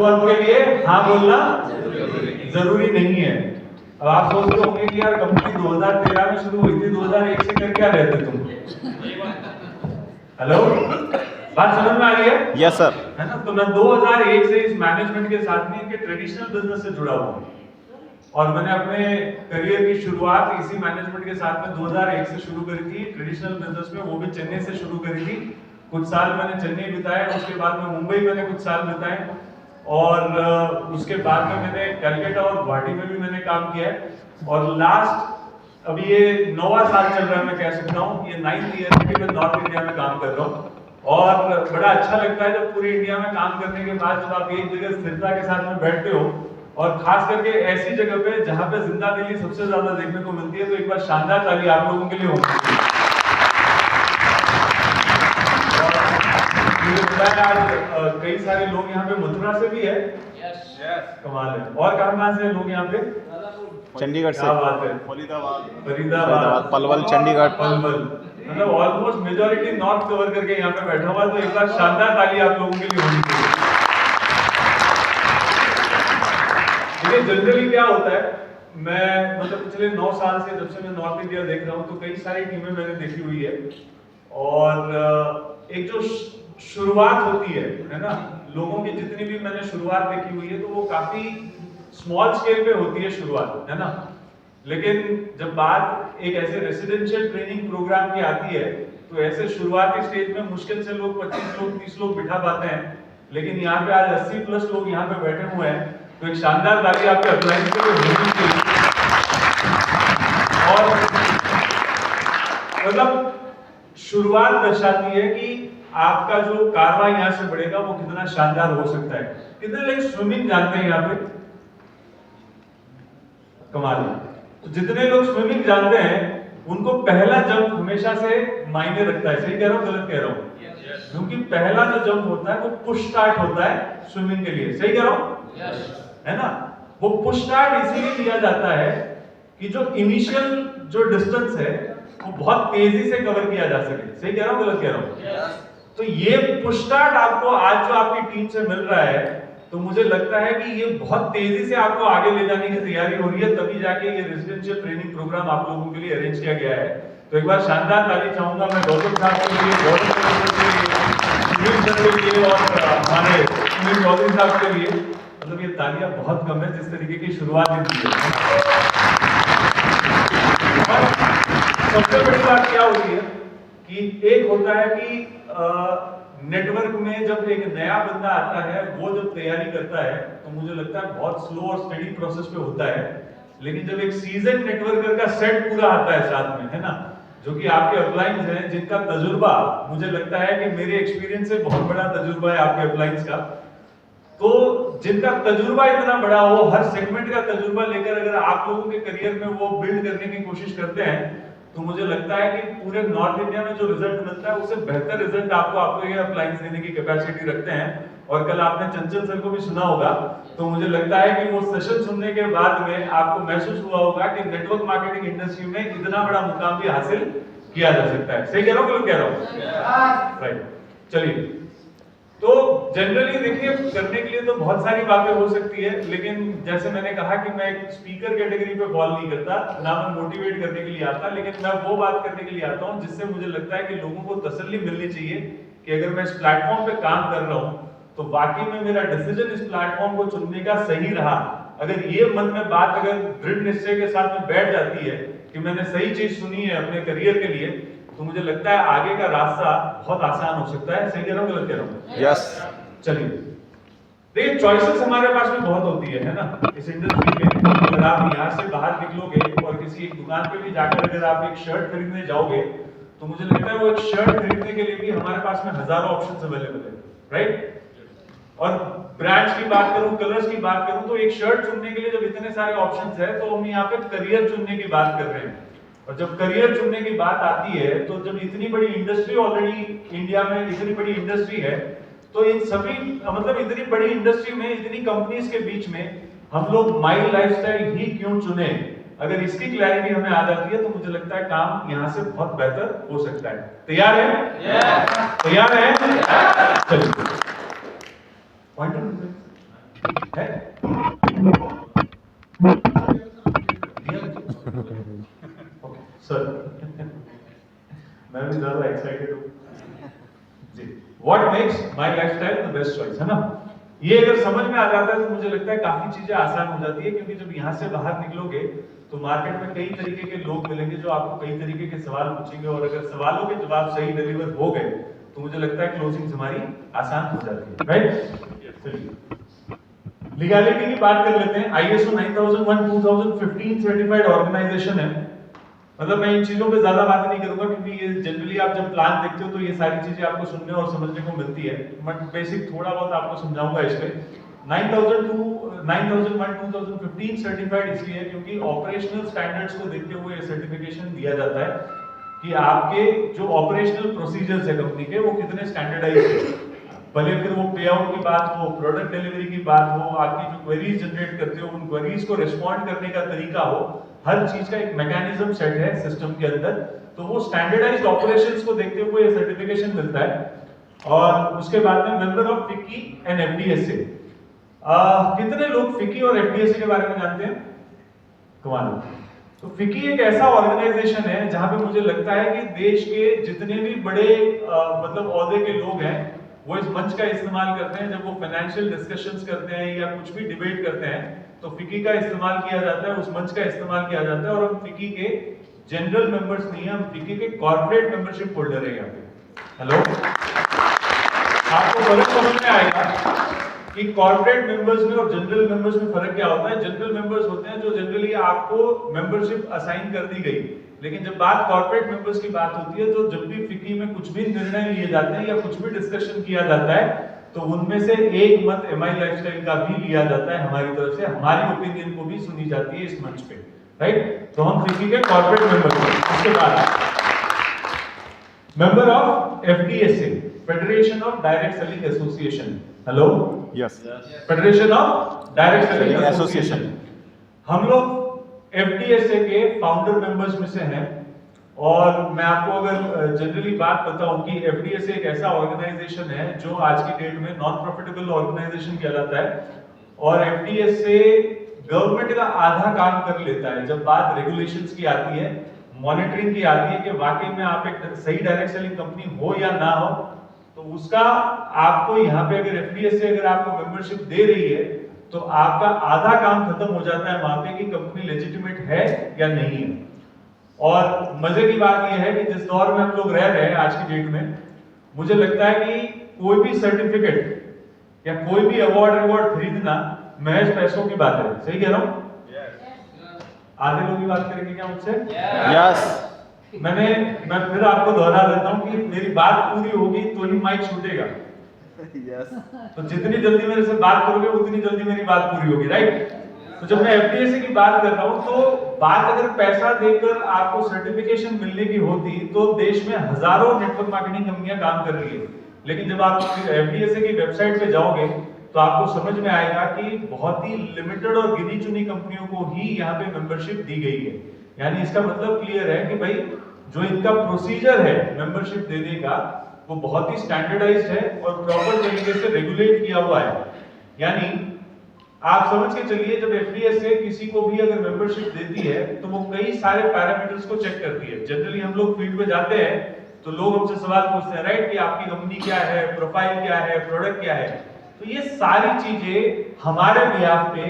अनुभव के लिए हाँ बोलना जरूरी नहीं है। अब आप सोचते होंगे कि यार कंपनी 2013 में शुरू हुई थी, 2001 से कर क्या रहे थे तुम? हेलो, बात समझ में आ रही है? Yes sir. है ना? तो मैं 2001 से इस मैनेजमेंट के साथ में इनके ट्रेडिशनल बिजनेस से जुड़ा हुआ हूँ और मैंने अपने करियर की शुरुआत इसी मैनेजमेंट के साथ में 2001 से शुरू करी थी ट्रेडिशनल बिजनेस में, वो भी चेन्नई से शुरू करी थी। कुछ साल मैंने चेन्नई बिताए, उसके बाद में मुंबई मैंने कुछ साल बिताए और उसके बाद में मैंने कलकत्ता और गुवाहाटी में भी मैंने काम किया है और लास्ट अभी ये 9वां साल चल रहा है, मैं कह सकता हूँ ये 9th ईयर है कि मैं नॉर्थ इंडिया में काम कर रहा हूँ और बड़ा अच्छा लगता है जब पूरी इंडिया में काम करने के बाद जब आप एक जगह स्थिरता के साथ में बैठते हो और खास करके ऐसी जगह पे जहां पे जिंदा दिली सबसे ज्यादा देखने को मिलती है। तो एक बार शानदार ताली आप लोगों के लिए होगी। मुझे पता है आज कई सारे लोग यहाँ पे मथुरा से भी है। कमाल है। और कहां से लोग यहाँ पे? चंडीगढ़ से। क्या बात है। फरीदाबाद, पलवल, चंडीगढ़, पलवल, मतलब ऑलमोस्ट मेजॉरिटी नॉर्थ कवर करके यहाँ पे बैठा हुआ। तो एक बार शानदार ताली आप लोगों के लिए होनी चाहिए। जनरली क्या होता है, मैं मतलब पिछले 9 साल से जब से मैं नॉर्थ इंडिया देख रहा हूँ तो कई सारी टीमें मैंने देखी हुई है और एक जो शुरुआत होती है ना, लोगों की जितनी भी मैंने शुरुआत देखी हुई है तो वो काफी स्मॉल स्केल पे होती है शुरुआत, है ना। लेकिन जब बात एक ऐसे रेसिडेंशियल ट्रेनिंग प्रोग्राम की आती है तो ऐसे शुरुआती स्टेज में मुश्किल से लोग 25 लोग 30 लोग बिठा पाते हैं, लेकिन यहाँ पे आज 80+ लोग यहाँ पे बैठे हुए हैं। तो एक शानदार ताली आपके अपलाइन के लिए होनी चाहिए। और मतलब शुरुआत दर्शाती है कि आपका जो कारवां यहाँ से बढ़ेगा वो कितना शानदार हो सकता है। कितने लोग स्विमिंग जानते हैं यहाँ पे? कमाल है। तो जितने लोग स्विमिंग जानते हैं उनको पहला जंप हमेशा से मायने रखता है। सही कह रहा हूँ गलत कह रहा हूँ? क्योंकि पहला जो जंप होता है वो पुश स्टार्ट होता है स्विमिंग के लिए। सही कह रहा हूँ? है ना? वो पुश स्टार्ट इसीलिए दिया जाता है कि जो इनिशियल जो डिस्टेंस है वो बहुत तेजी से कवर किया जा सके। सही कह रहा हूँ गलत कह रहा हूँ? तो ये पुश स्टार्ट आपको आज जो आपकी टीम से मिल रहा है तो मुझे लगता है कि ये बहुत तेजी से आपको आगे ले जाने की तैयारी हो रही है, तभी जाके ये रेजिडेंशियल ट्रेनिंग प्रोग्राम आप लोगों के लिए अरेंज किया गया है। तो एक बार शानदार ताली चाहूंगा मैं गौतम साहब के लिए, गौतम के लिए और हमारे सुनील चौधरी साहब के लिए। मतलब ये तालियां बहुत कम है जिस तरीके की शुरुआत दी है। सबसे बड़ी बात क्या होती है कि एक होता है कि नेटवर्क में जब एक नया बंदा आता है वो जब तैयारी करता है तो मुझे लगता है बहुत स्लो और स्टडी प्रोसेस पे होता है, लेकिन जब एक सीजन नेटवर्कर का सेट पूरा आता है साथ में, है ना, जो कि आपके अपलाइंस हैं जिनका तजुर्बा मुझे लगता है कि मेरे एक्सपीरियंस से बहुत बड़ा तजुर्बा है आपके अपलाइंस का, तो जिनका तजुर्बा इतना बड़ा हो, हर सेगमेंट का तजुर्बा लेकर अगर आप लोगों के करियर में वो बिल्ड करने की कोशिश करते हैं तो मुझे लगता है कि पूरे नॉर्थ इंडिया में जो रिजल्ट मिलता है उससे बेहतर रिजल्ट आपको ये अप्लायंस देने की कैपेसिटी रखते हैं। और कल आपने चंचल सर को भी सुना होगा, तो मुझे लगता है कि वो सेशन सुनने के बाद में आपको महसूस हुआ होगा कि नेटवर्क मार्केटिंग इंडस्ट्री में इतना बड़ा मुकाम भी हासिल किया जा सकता है। सही कह रहा हूँ कि कह रहा हूँ? राइट। चलिए, तो जनरली देखिए करने के लिए तो बहुत सारी बातें हो सकती है, लेकिन जैसे मैंने कहा कि मैं एक स्पीकर कैटेगरी पे फॉल नहीं करता, ना मैं मोटिवेट करने के लिए आता, लेकिन मैं वो बात करने के लिए आता हूँ जिससे मुझे लगता है कि लोगों को तसल्ली मिलनी चाहिए कि अगर मैं इस प्लेटफॉर्म पे काम कर रहा हूँ तो वाकई में मेरा डिसीजन इस प्लेटफॉर्म को चुनने का सही रहा। अगर ये मन में बात अगर दृढ़ निश्चय के साथ में बैठ जाती है कि मैंने सही चीज सुनी है अपने करियर के लिए, तो मुझे लगता है आगे का रास्ता बहुत आसान हो सकता है। सही कह रहा हूँ गलत कह रहा हूँ? यस। चलिए, देखिए चॉइसेस हमारे पास में बहुत होती है ना इस इंडस्ट्री में। अगर आप यहाँ से बाहर निकलोगे और किसी एक दुकान पे भी जाकर अगर आप एक शर्ट खरीदने जाओगे तो मुझे लगता है वो एक शर्ट खरीदने के लिए भी हमारे पास में हजारों ऑप्शंस अवेलेबल है, राइट। और ब्रांड्स की बात करूं, कलर्स की बात करूं, तो एक शर्ट चुनने के लिए जब इतने सारे ऑप्शंस है तो हम यहाँ पे करियर चुनने की बात कर रहे हैं। और जब करियर चुनने की बात आती है तो जब इतनी बड़ी इंडस्ट्री ऑलरेडी इंडिया में इतनी बड़ी इंडस्ट्री है तो इन सभी मतलब इतनी बड़ी इंडस्ट्री में इतनी कंपनीज के बीच में हम लोग माई लाइफस्टाइल ही क्यों चुने, अगर इसकी क्लैरिटी हमें आ जाती है तो मुझे लगता है काम यहाँ से बहुत बेहतर हो सकता है। तैयार है? तैयार है? चलिए, है सर मैं भी ज्यादा एक्साइटेड हूँ जी। What makes my lifestyle the best choice, है ना। ये अगर समझ में आ जाता है तो मुझे लगता है काफी चीजें आसान हो जाती है, क्योंकि जब यहाँ से बाहर निकलोगे तो मार्केट में कई तरीके के लोग मिलेंगे जो आपको कई तरीके के सवाल पूछेंगे, और अगर सवालों के जवाब सही डिलीवर हो गए तो मुझे लगता है क्लोजिंग हमारी आसान हो जाती है, राइट। चलिए लीगैलिटी की बात कर लेते हैं। ISO 9001 2015 सर्टिफाइड ऑर्गेनाइजेशन है। मतलब मैं इन चीजों पे ज्यादा बात नहीं करूंगा, क्योंकि ये जनरली आप जब प्लान देखते हो तो ये सारी चीजें आपको सुनने और समझने को मिलती है, बट बेसिक थोड़ा बहुत आपको समझाऊंगा इसमें। 9001 2015 सर्टिफाइड इसलिए है क्योंकि ऑपरेशनल स्टैंडर्ड्स को देखते हुए ये सर्टिफिकेशन दिया जाता है कि आपके जो ऑपरेशनल प्रोसीजर्स है कंपनी के, वो कितने स्टैंडर्डाइज्ड है। भले फिर वो पे आउट की बात हो, प्रोडक्ट डिलीवरी की बात हो, आपकी जो क्वेरीज जनरेट करते हो उन क्वेरीज को रिस्पॉन्ड करने का तरीका हो, हर चीज का एक मैकेनिज्म सेट है सिस्टम के अंदर। तो वो स्टैंडर्डाइज्ड ऑपरेशंस को देखते हुए ये सर्टिफिकेशन मिलता है। और उसके बाद में member of FICCI and FDSA। कितने लोग फिक्की और FDSA के बारे में जानते हैं? कमाल। तो फिक्की एक ऐसा ऑर्गेनाइजेशन है जहां पे मुझे लगता है कि देश के जितने भी बड़े मतलब ओहदे के लोग हैं वो इस मंच का इस्तेमाल करते हैं। जब वो फाइनेंशियल डिस्कशंस करते हैं या कुछ भी डिबेट करते हैं तो फिक्की का इस्तेमाल किया जाता है, उस मंच का इस्तेमाल किया जाता है। और हम फिक्की के जनरल मेंबर्स नहीं है, हम फिक्की के कॉर्पोरेट मेंबरशिप होल्डर है यहाँ पे। हेलो, आपको फर्क समझ में आएगा कि कॉर्पोरेट मेंबर्स में और जनरल मेंबर्स में फर्क क्या होता है। जनरल मेंबर्स होते हैं जो जनरली आपको मेंबरशिप असाइन कर दी गई, लेकिन जब बात कॉर्पोरेट मेंबर्स की बात होती है तो जब भी फिक्की में कुछ भी निर्णय लिए जाते हैं या कुछ भी डिस्कशन किया जाता है तो उनमें से एक मत MI लाइफस्टाइल का भी लिया जाता है हमारी तरफ से, हमारी ओपिनियन को भी सुनी जाती है इस मंच पे, राइट। तो हम फिक्की के कॉर्पोरेट मेंबर हैं। उसके बाद member of FDSA, federation of direct selling association. Hello, yes, federation of direct selling association. हम लोग FDSA के फाउंडर मेंबर्स में से हैं। और मैं आपको अगर जनरली बात बताऊं कि FDSA एक ऐसा ऑर्गेनाइजेशन है जो आज की डेट में नॉन प्रॉफिटेबल ऑर्गेनाइजेशन कहलाता है। और FDSA गवर्नमेंट का आधा काम कर लेता है। जब बात रेगुलेशंस की आती है, मॉनिटरिंग की आती है कि वाकई में आप एक सही डायरेक्ट सेलिंग कंपनी हो या ना हो, तो उसका आपको यहाँ पे अगर FDSA अगर आपको मेंबरशिप दे रही है तो आपका आधा काम खत्म हो जाता है वहां पे कि कंपनी लेजिटिमेट है या नहीं है। और मजे की बात यह है कि जिस दौर में हम लोग रह रहे हैं आज की डेट में, मुझे लगता है कि कोई भी सर्टिफिकेट या कोई भी अवार्ड खरीदना महज पैसों की बात है। सही कह रहा हूं? आधे लोग की बात करेंगे क्या मुझसे? यस। मैं फिर आपको दोहरा देता हूं कि मेरी बात पूरी होगी तो ही माइक छूटेगा। यस। तो जितनी जल्दी मेरे से बात करोगे उतनी जल्दी मेरी बात पूरी होगी, राइट। तो जब मैं FDSA की बात कर रहा हूं तो बात अगर पैसा देकर आपको सर्टिफिकेशन मिलने की होती तो देश में हजारों नेटवर्क मार्केटिंग कंपनियां काम कर रही है। लेकिन जब आप FDSA की वेबसाइट पे जाओगे तो आपको समझ में आएगा कि बहुत ही लिमिटेड और गिनी चुनी कंपनियों को ही यहाँ पे मेंबरशिप दी गई है। यानी इसका मतलब क्लियर है कि भाई जो इनका प्रोसीजर है मेंबरशिप देने का वो बहुत ही स्टैंडर्डाइज्ड है और प्रॉपर तरीके से रेगुलेट किया हुआ है। यानी आप समझ के चलिए जब FDSA किसी को भी अगर मेंबरशिप देती है तो वो कई सारे पैरामीटर्स को चेक करती है। जनरली हम लोग फील्ड पे जाते हैं तो लोग हमसे सवाल पूछते हैं, राइट, कि आपकी कंपनी क्या है, प्रोफाइल क्या है, प्रोडक्ट क्या है। तो ये सारी चीजें हमारे बिहाफ पे,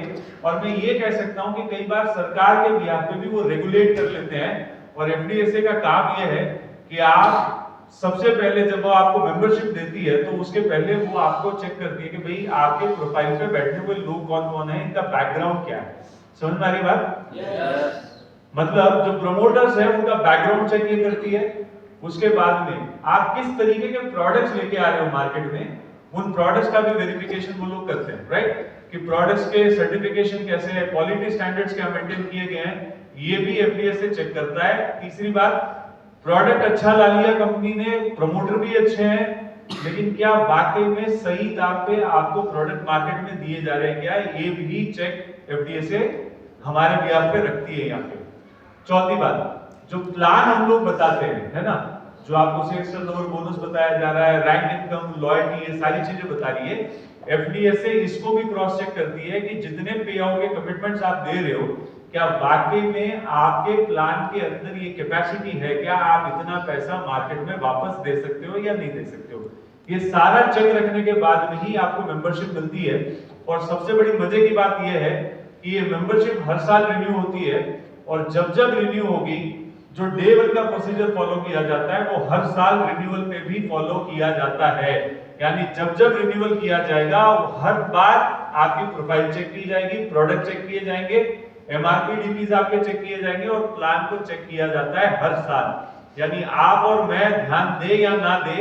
और मैं ये कह सकता हूं कि कई बार सरकार के बिहाफ पे भी वो रेगुलेट कर लेते हैं। और FDSA का काम ये है कि आप सबसे पहले जब वो आपको मेंबरशिप देती है तो उसके पहले वो आपको चेक करती है कि भाई आपके प्रोफाइल पे बैठे हुए लोग कौन कौन है, इनका बैकग्राउंड क्या है। समझ में आ रही बात? yes. मतलब जो प्रमोटर्स है उनका बैकग्राउंड चेक ये करती है। उसके बाद में आप किस तरीके के प्रोडक्ट्स लेके आ रहे हो मार्केट में, उन प्रोडक्ट्स का भी वेरिफिकेशन वो लोग करते हैं, राइट, कि प्रोडक्ट्स के सर्टिफिकेशन कैसे है, क्वालिटी स्टैंडर्ड्स क्या मेंटेन किए गए हैं, ये भी FDSA चेक करता है। तीसरी बात, प्रोडक्ट अच्छा ला लिया कंपनी ने, प्रमोटर भी अच्छे हैं, लेकिन क्या वाकई में सही दाम पे आपको प्रोडक्ट मार्केट में दिए जा रहे हैं क्या, ये भी चेक FDSA हमारे बिहार पे रखती है यहाँ पे। चौथी बात, जो प्लान हम लोग बताते हैं, है ना, जो आपको सेल्स टर्नओवर बोनस बताया जा रहा है, रैंक इनकम, लॉयल्टी, ये सारी चीजें बता रही है, एफडीएसए इसको भी क्रॉस चेक करती है कि जितने पे आउट के कमिटमेंट्स आप दे रहे हो, क्या वाकई में आपके प्लान के अंदर ये कैपेसिटी है, क्या आप इतना पैसा मार्केट में वापस दे सकते हो या नहीं दे सकते हो। ये सारा चेक रखने के बाद में ही आपको मेंबरशिप मिलती है। और सबसे बड़ी मजे की बात यह है कि ये मेंबरशिप हर साल रिन्यू होती है, और जब जब रिन्यू होगी, जो डे वन का प्रोसीजर फॉलो किया जाता है वो हर साल रिन्यूअल पे भी फॉलो किया जाता है। यानी जब जब रिन्यूअल किया जाएगा वो हर बार आपकी प्रोफाइल चेक की जाएगी, प्रोडक्ट चेक किए जाएंगे, एमआरपी डीपीज आपके चेक किए जाएंगे, और प्लान को चेक किया जाता है हर साल। यानी आप और मैं ध्यान दे या ना दे,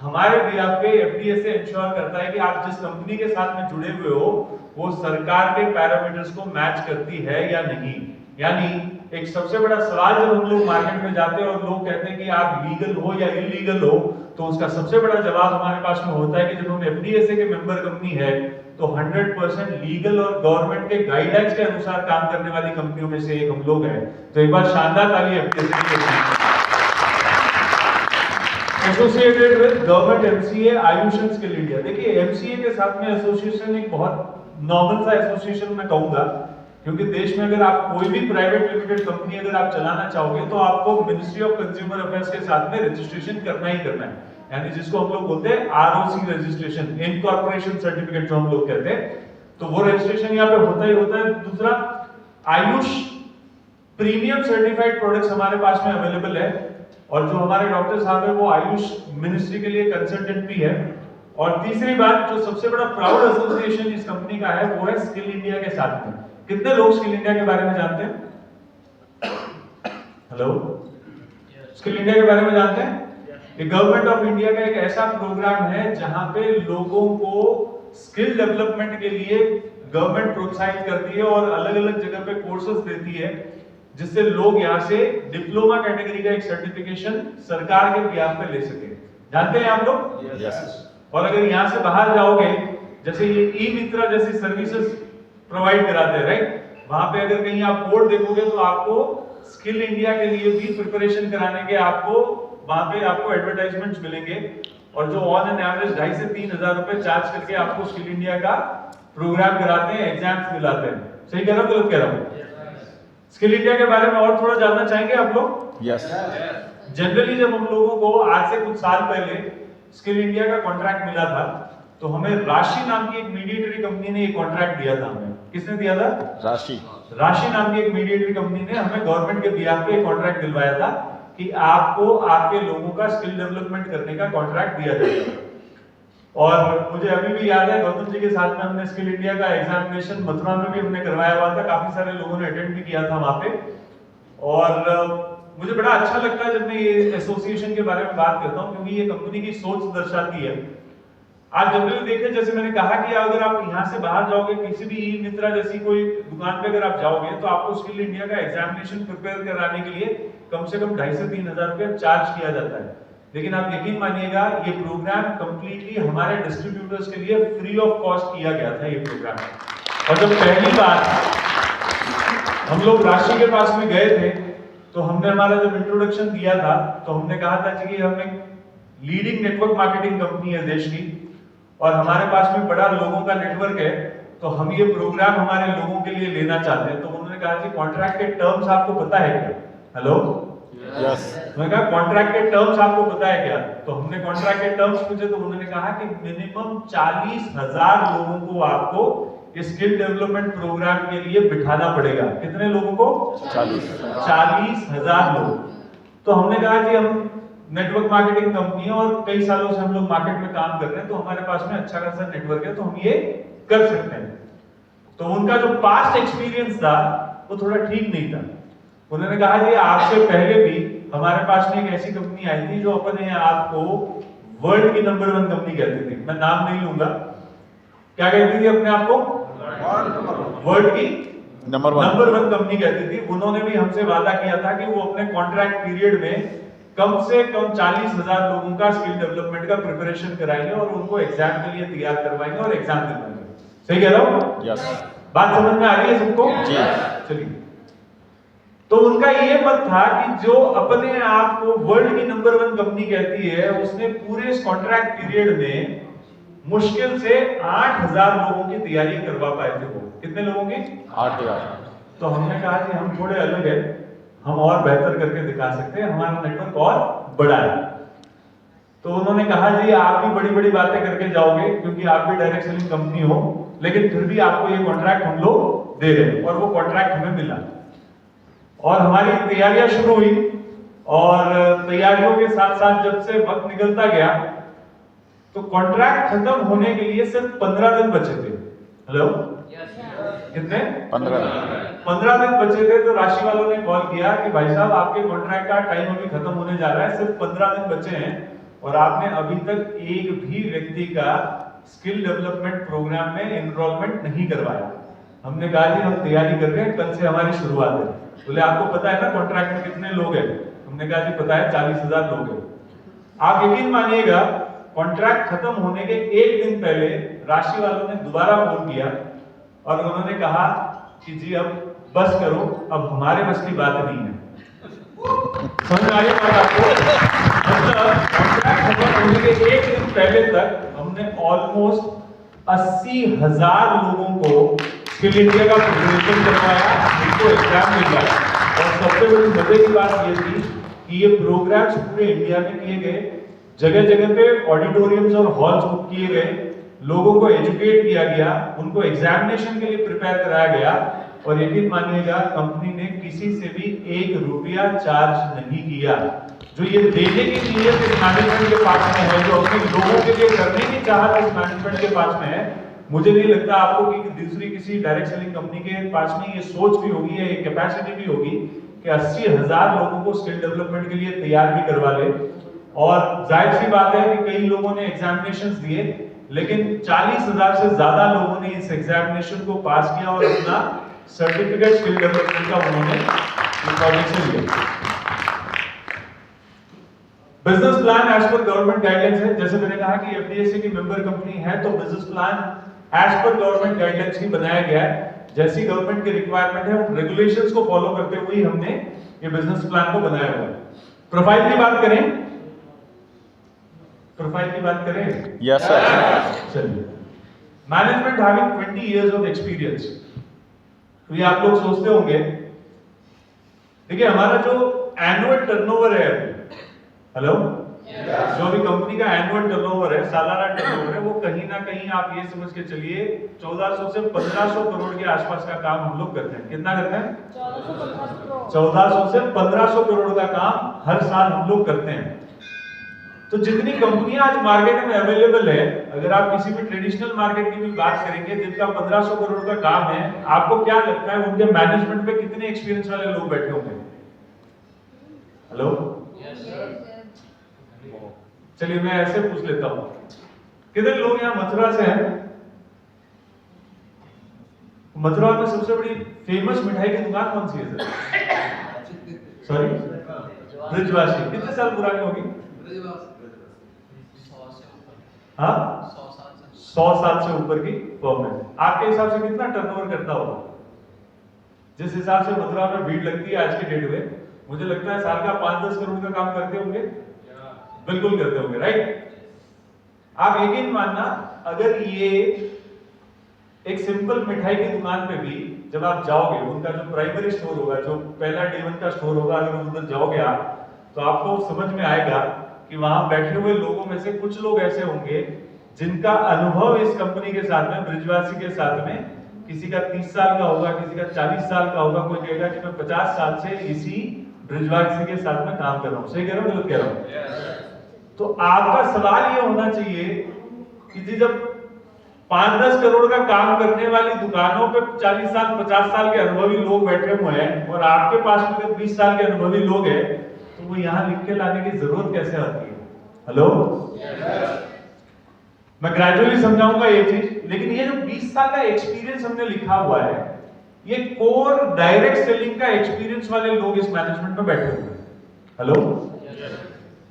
हमारे बिहाफ पे एफडीएसए इंश्योर करता है कि आप जिस कंपनी के साथ में जुड़े हुए हो वो सरकार के पैरामीटर्स को मैच करती है या नहीं। यानी एक सबसे बड़ा सवाल जब हम लोग मार्केट में जाते हैं और लोग कहते हैं कि आप लीगल हो या इलीगल हो, तो उसका सबसे बड़ा जवाब हमारे पास में होता है कि जब हम एफडीएसए के मेंबर कंपनी है तो 100% लीगल और गवर्नमेंट के गाइडलाइंस के अनुसार काम करने वाली कंपनियों में से एक हम लोग हैं। तो एक बार शानदार ताली एफडीएसए के लिए। Associated with government MCA आयुषन skill India. देखिए एमसीए के साथ में एसोसिएशन एक बहुत नॉर्मल सा एसोसिएशन मैं कहूंगा, क्योंकि देश में अगर आप कोई भी प्राइवेट लिमिटेड कंपनी अगर आप चलाना चाहोगे तो आपको मिनिस्ट्री ऑफ कंज्यूमर अफेयर्स के साथ में रजिस्ट्रेशन करना ही करना है। यानी जिसको हम लोग बोलते हैं आरओसी रजिस्ट्रेशन, इनकॉर्पोरेशन सर्टिफिकेट जो हम लोग कहते हैं, तो वो रजिस्ट्रेशन यहाँ पे होता ही होता है। दूसरा, आयुष प्रीमियम सर्टिफाइड प्रोडक्ट्स हमारे पास में अवेलेबल है, और जो हमारे डॉक्टर साहब है वो आयुष मिनिस्ट्री के लिए कंसल्टेंट भी है। और तीसरी बात, जो सबसे बड़ा प्राउड एसोसिएशन इस कंपनी का है वो है स्किल इंडिया के साथ में। कितने लोग स्किल इंडिया के बारे में जानते हैं? हेलो, स्किल इंडिया के बारे में जानते हैं? ये गवर्नमेंट ऑफ इंडिया का एक ऐसा प्रोग्राम है जहां पे लोगों को स्किल डेवलपमेंट के लिए गवर्नमेंट प्रोत्साहित करती है और अलग अलग जगह पे कोर्सेज देती है, जिससे लोग यहाँ से डिप्लोमा कैटेगरी का एक सर्टिफिकेशन सरकार के बिहाफ पे ले सके। जानते हैं आप लोग? यस। और अगर यहाँ से बाहर जाओगे, जैसे ये ई मित्रा जैसी सर्विसेज प्रोवाइड कराते हैं, राइट, वहां पे अगर कहीं आप बोर्ड देखोगे तो आपको स्किल इंडिया के लिए भी प्रिपरेशन कराने के आपको वहां पे आपको एडवर्टाइजमेंट्स मिलेंगे, और जो ऑन एन एवरेज 2,500 से 3,000 रुपए चार्ज करके आपको स्किल इंडिया का प्रोग्राम कराते हैं, एग्जाम्स दिलाते हैं। सही कह रहा हूं, गलत कह रहा हूं? स्किल इंडिया के बारे में और थोड़ा जानना चाहेंगे आप लोग? यस। जनरली जब हम लोगों को आज से कुछ साल पहले स्किल इंडिया का कॉन्ट्रैक्ट मिला था, तो हमें राशि नाम की एक मीडिएटरी कंपनी ने एक कॉन्ट्रैक्ट दिया था। हमें किसने दिया था? राशि नाम की एक मीडिएटरी कंपनी ने हमें गवर्नमेंट के बिहाफ पे एक कॉन्ट्रैक्ट दिलवाया था कि आपको आपके लोगों का स्किल डेवलपमेंट करने का कॉन्ट्रैक्ट दिया जाएगा। और मुझे अभी भी याद है, गौतम जी के साथ में हमने स्किल इंडिया का एग्जामिनेशन मथुरा में भी हमने करवाया हुआ था, काफी सारे लोगों ने अटेंड भी किया था वहां पे। और मुझे बड़ा अच्छा लगता है जब मैं ये एसोसिएशन के बारे में बात करता हूँ, क्योंकि ये कंपनी की सोच दर्शाती है। आज जनरली देखें, जैसे मैंने कहा कि अगर आप यहाँ से बाहर जाओगे, किसी भी ई मित्रा जैसी कोई दुकान पे अगर आप जाओगे, तो आपको स्किल इंडिया का एग्जामिनेशन प्रिपेयर कराने के लिए कम से कम 2,500 से 3,000 रुपए चार्ज किया जाता है। लेकिन आप यकीन मानिएगा, ये प्रोग्राम कंप्लीटली हमारे डिस्ट्रीब्यूटर्स के लिए फ्री ऑफ कॉस्ट किया गया था ये प्रोग्राम। और जब पहली बार हम लोग राशि के पास में गए थे, तो हमने हमारा जब इंट्रोडक्शन दिया था, तो हमने कहा था कि हम एक लीडिंग नेटवर्क मार्केटिंग कंपनी है देश की, और हमारे पास में बड़ा लोगों का नेटवर्क है, तो हम ये प्रोग्राम हमारे लोगों के लिए लेना चाहते हैं। तो उन्होंने कहा कि कॉन्ट्रैक्ट के टर्म्स आपको पता है क्या? Hello, yes. मैंने कहा कॉन्ट्रैक्ट के टर्म्स आपको पता है क्या? तो हमने कॉन्ट्रैक्ट के टर्म्स पूछे, तो उन्होंने कहा कि मिनिमम 40,000 लोगों को आपको इस स्किल डेवलपमेंट प्रोग्राम के लिए बिठाना पड़ेगा। कितने लोगों को? 40,000 लोग। तो हमने कहा कि हम नेटवर्क मार्केटिंग कंपनी है और कई सालों से हम लोग मार्केट में काम कर रहे हैं, तो हमारे पास में अच्छा खासा नेटवर्क है, तो हम ये कर सकते हैं। तो उनका जो पास्ट एक्सपीरियंस था वो थोड़ा ठीक नहीं था। उन्होंने कहा कि आपसे पहले भी हमारे पास में एक ऐसी कंपनी आई थी जो अपने आप को वर्ल्ड की नंबर 1 कंपनी कहती थी। मैं नाम नहीं लूंगा, क्या कहती थी अपने आप को? वर्ल्ड की नंबर 1 कंपनी कहती थी। उन्होंने भी हमसे वादा किया था कि वो अपने कॉन्ट्रैक्ट पीरियड में कम से कम 40,000 लोगों का स्किल डेवलपमेंट का प्रिपरेशन कराएंगे और उनको एग्जाम के लिए तैयार करवाएंगे और एग्जाम दिलवाएंगे। सही कह रहा हूं? यस। बात समझ में आ रही है सबको? जी। चलिए, तो उनका ये मत था कि जो अपने आप को वर्ल्ड की नंबर 1 कंपनी कहती है, उसने पूरे इस कॉन्ट्रैक्ट पीरियड में मुश्किल से 8,000 लोगों की तैयारी करवा पाए थे वो। कितने लोगों की? 8,000। तो हमने कहा कि हम थोड़े अलग है, हम और बेहतर करके दिखा सकते हैं, हमारा नेटवर्क और बड़ा है। तो उन्होंने कहा जी आप भी बड़ी बड़ी बातें करके जाओगे क्योंकि आप भी डायरेक्ट सेलिंग कंपनी हो, लेकिन फिर भी आपको ये कॉन्ट्रैक्ट हम लोग दे रहे हैं। और वो कॉन्ट्रैक्ट हमें मिला और हमारी तैयारियां शुरू हुई और तैयारियों के साथ साथ जब से वक्त निकलता गया तो कॉन्ट्रैक्ट खत्म होने के लिए सिर्फ 15 दिन बचे थे। हेलो, कितने? 15 दिन बचे थे। तो राशि वालों ने कॉल किया कि भाई साहब आपके कॉन्ट्रैक्ट का टाइम अभी खत्म होने जा रहा है, सिर्फ 15 दिन बचे हैं और आपने अभी तक एक भी व्यक्ति का स्किल डेवलपमेंट प्रोग्राम में एनरोलमेंट नहीं करवाया। हमने कहा जी हम तैयारी कर रहे हैं, कल से हमारी शुरुआत है। बोले आपको पता है ना कॉन्ट्रैक्ट में कितने लोग हैं? हमने कहा जी पता है, 40,000 लोग हैं। आप यकीन मानिएगा कॉन्ट्रैक्ट खत्म होने के एक दिन पहले राशि वालों ने दोबारा फोन किया और उन्होंने कहा कि जी अब बस करो, अब हमारे बस की बात नहीं है। समझ में आ रही बात आपको? मतलब कॉन्ट्रैक्ट खत्म होने के एक दिन पहले तक हमने ऑलमोस्ट 80,000 लोगों को स्किल इंडिया का प्रिपरेशन करवाया, उनको एग्जाम मिला। और सबसे बड़ी मजे की बात ये थी कि ये प्रोग्राम्स पूरे इंडिया में किए गए, जगह जगह पे ऑडिटोरियम्स और हॉल्स बुक किए गए, लोगों को एजुकेट किया गया, उनको एग्जामिनेशन के लिए प्रिपेयर कराया गया। और यकीन मानिएगा कंपनी ने किसी से भी 1 रुपया चार्ज नहीं किया। जो ये देने की नीयत इस मैनेजमेंट के पास में है, जो अपने लोगों के लिए करने की चाहत इस मैनेजमेंट के पास में है, मुझे नहीं लगता आपको कि दूसरी किसी डायरेक्ट सेलिंग कंपनी के पास में ये सोच भी होगी या ये कैपेसिटी भी होगी कि 80,000 लोगों को स्किल डेवलपमेंट के लिए तैयार भी करवा ले। और जाहिर सी बात है कि कई लोगों ने एग्जामिनेशंस दिए, लेकिन 40,000 से ज्यादा लोगों ने इस एग्जामिनेशन को पास किया और अपना सर्टिफिकेट स्किल डेवलपमेंट का उन्होंने रिकॉग्निशन लिया। बिजनेस प्लान एज पर गवर्नमेंट गाइडलाइंस है। जैसे मैंने कहा कि एफडीएससी की मेंबर कंपनी है तो बिजनेस प्लान एज पर गवर्नमेंट गाइडलाइंस ही बनाया गया है। जैसी गवर्नमेंट की रिक्वायरमेंट है उन रेगुलेशंस को फॉलो करते हुए ही हमने ये बिजनेस प्लान को बनाया हुआ है। प्रोफाइल की बात करें, प्रोफाइल की बात करें, यस सर। चलिए, management having 20 years of experience. तो ये आप लोग सोचते होंगे, देखिए हमारा जो एनुअल टर्नओवर है, हेलो, जो भी कंपनी का एनुअल टर्नओवर है, सालाना टर्नओवर है, वो कहीं ना कहीं आप ये समझ के चलिए 1400 से 1500 करोड़ के आसपास का काम हम लोग करते हैं। कितना करते हैं? 1400 से 1500 करोड़ का काम हर साल हम लोग करते हैं। तो जितनी कंपनियां आज मार्केट में अवेलेबल है, अगर आप किसी भी ट्रेडिशनल मार्केट की भी बात करेंगे जिनका 1500 करोड़ का काम है, आपको क्या लगता है उनके मैनेजमेंट पे कितने एक्सपीरियंस वाले लोग बैठे होंगे? हेलो, चलिए मैं ऐसे पूछ लेता हूं, कितने लोग यहाँ मथुरा से हैं? मथुरा में सबसे बड़ी फेमस मिठाई की दुकान कौन सी है सर? सॉरी, ब्रिजवासी। कितने साल पुरानी होगी? हाँ, 100 साल से ऊपर की फर्म है। आपके हिसाब से कितना टर्नओवर करता होगा? जिस हिसाब से मथुरा में भीड़ लगती है आज की डेट में, मुझे लगता है साल का 5-10 करोड़ का काम करते होंगे। बिल्कुल करते होंगे, राइट? आप यकीन मानना, अगर ये एक सिंपल मिठाई की दुकान पे भी जब आप जाओगे, उनका जो प्राइमरी स्टोर होगा, जो पहला D1 का स्टोर होगा, अगर उधर जाओगे आप, तो आपको समझ में आएगा कि वहां बैठे हुए लोगों में से कुछ लोग ऐसे होंगे जिनका अनुभव इस कंपनी के साथ में, ब्रिजवासी के साथ में, किसी का 30 साल का होगा, किसी का 40 साल का होगा, कोई कहेगा कि मैं 50 साल से इसी ब्रिजवासी के साथ में काम कर रहा हूं। सही कह रहा हूं, गलत कह रहा हूं? तो आपका सवाल ये होना चाहिए कि जी जब 5-10 करोड़ का काम करने वाली दुकानों पे 40 साल 50 साल के अनुभवी लोग बैठे हुए हैं और आपके पास में 20 साल के अनुभवी लोग हैं, तो वो यहाँ लिख के लाने की जरूरत कैसे आती है? हेलो, मैं ग्रेजुअली समझाऊंगा ये चीज, लेकिन ये जो 20 साल का एक्सपीरियंस हमने लिखा हुआ है, ये कोर डायरेक्ट सेलिंग का एक्सपीरियंस वाले लोग इस मैनेजमेंट में बैठे हुए हैं। हेलो,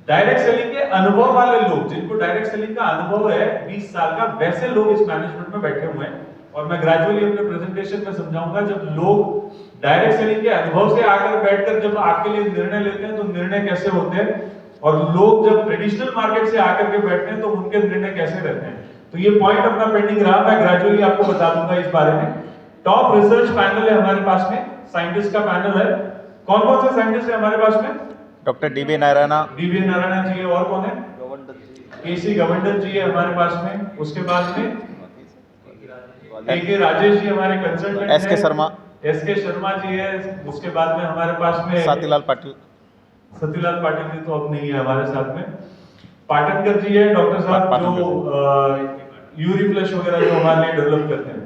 डायरेक्ट सेलिंग के अनुभव वाले लोग, जिनको डायरेक्ट सेलिंग का अनुभव है 20 साल का, वैसे लोग इस मैनेजमेंट में बैठे हुए हैं। और मैं ग्रेजुअली अपने प्रेजेंटेशन में समझाऊंगा, जब लोग डायरेक्ट सेलिंग के अनुभव से आकर बैठकर जब आपके लिए निर्णय लेते हैं तो निर्णय कैसे होते हैं, और लोग जब ट्रेडिशनल मार्केट से आकर के बैठते हैं तो उनके निर्णय कैसे रहते हैं। तो ये पॉइंट अपना पेंडिंग रहा, मैं ग्रेजुअली आपको बता दूंगा इस बारे में। टॉप रिसर्च पैनल है हमारे पास में, साइंटिस्ट का पैनल है। कौन कौन से साइंटिस्ट है हमारे पास में? डॉक्टर डीबी नारायणा, जी है, और कौन है? केसी गवर्नर जी है हमारे पास में। उसके बाद में के राजेश जी हमारे कंसल्टेंट हैं। एसके शर्मा, एसके शर्मा जी है। उसके बाद में हमारे पास में सातीलाल पाटिल जी तो अब नहीं है हमारे साथ में। पाटनकर जी है डॉक्टर साहब, जो यूरिफ्लश वगैरह जो हमारे लिए डेवलप करते हैं।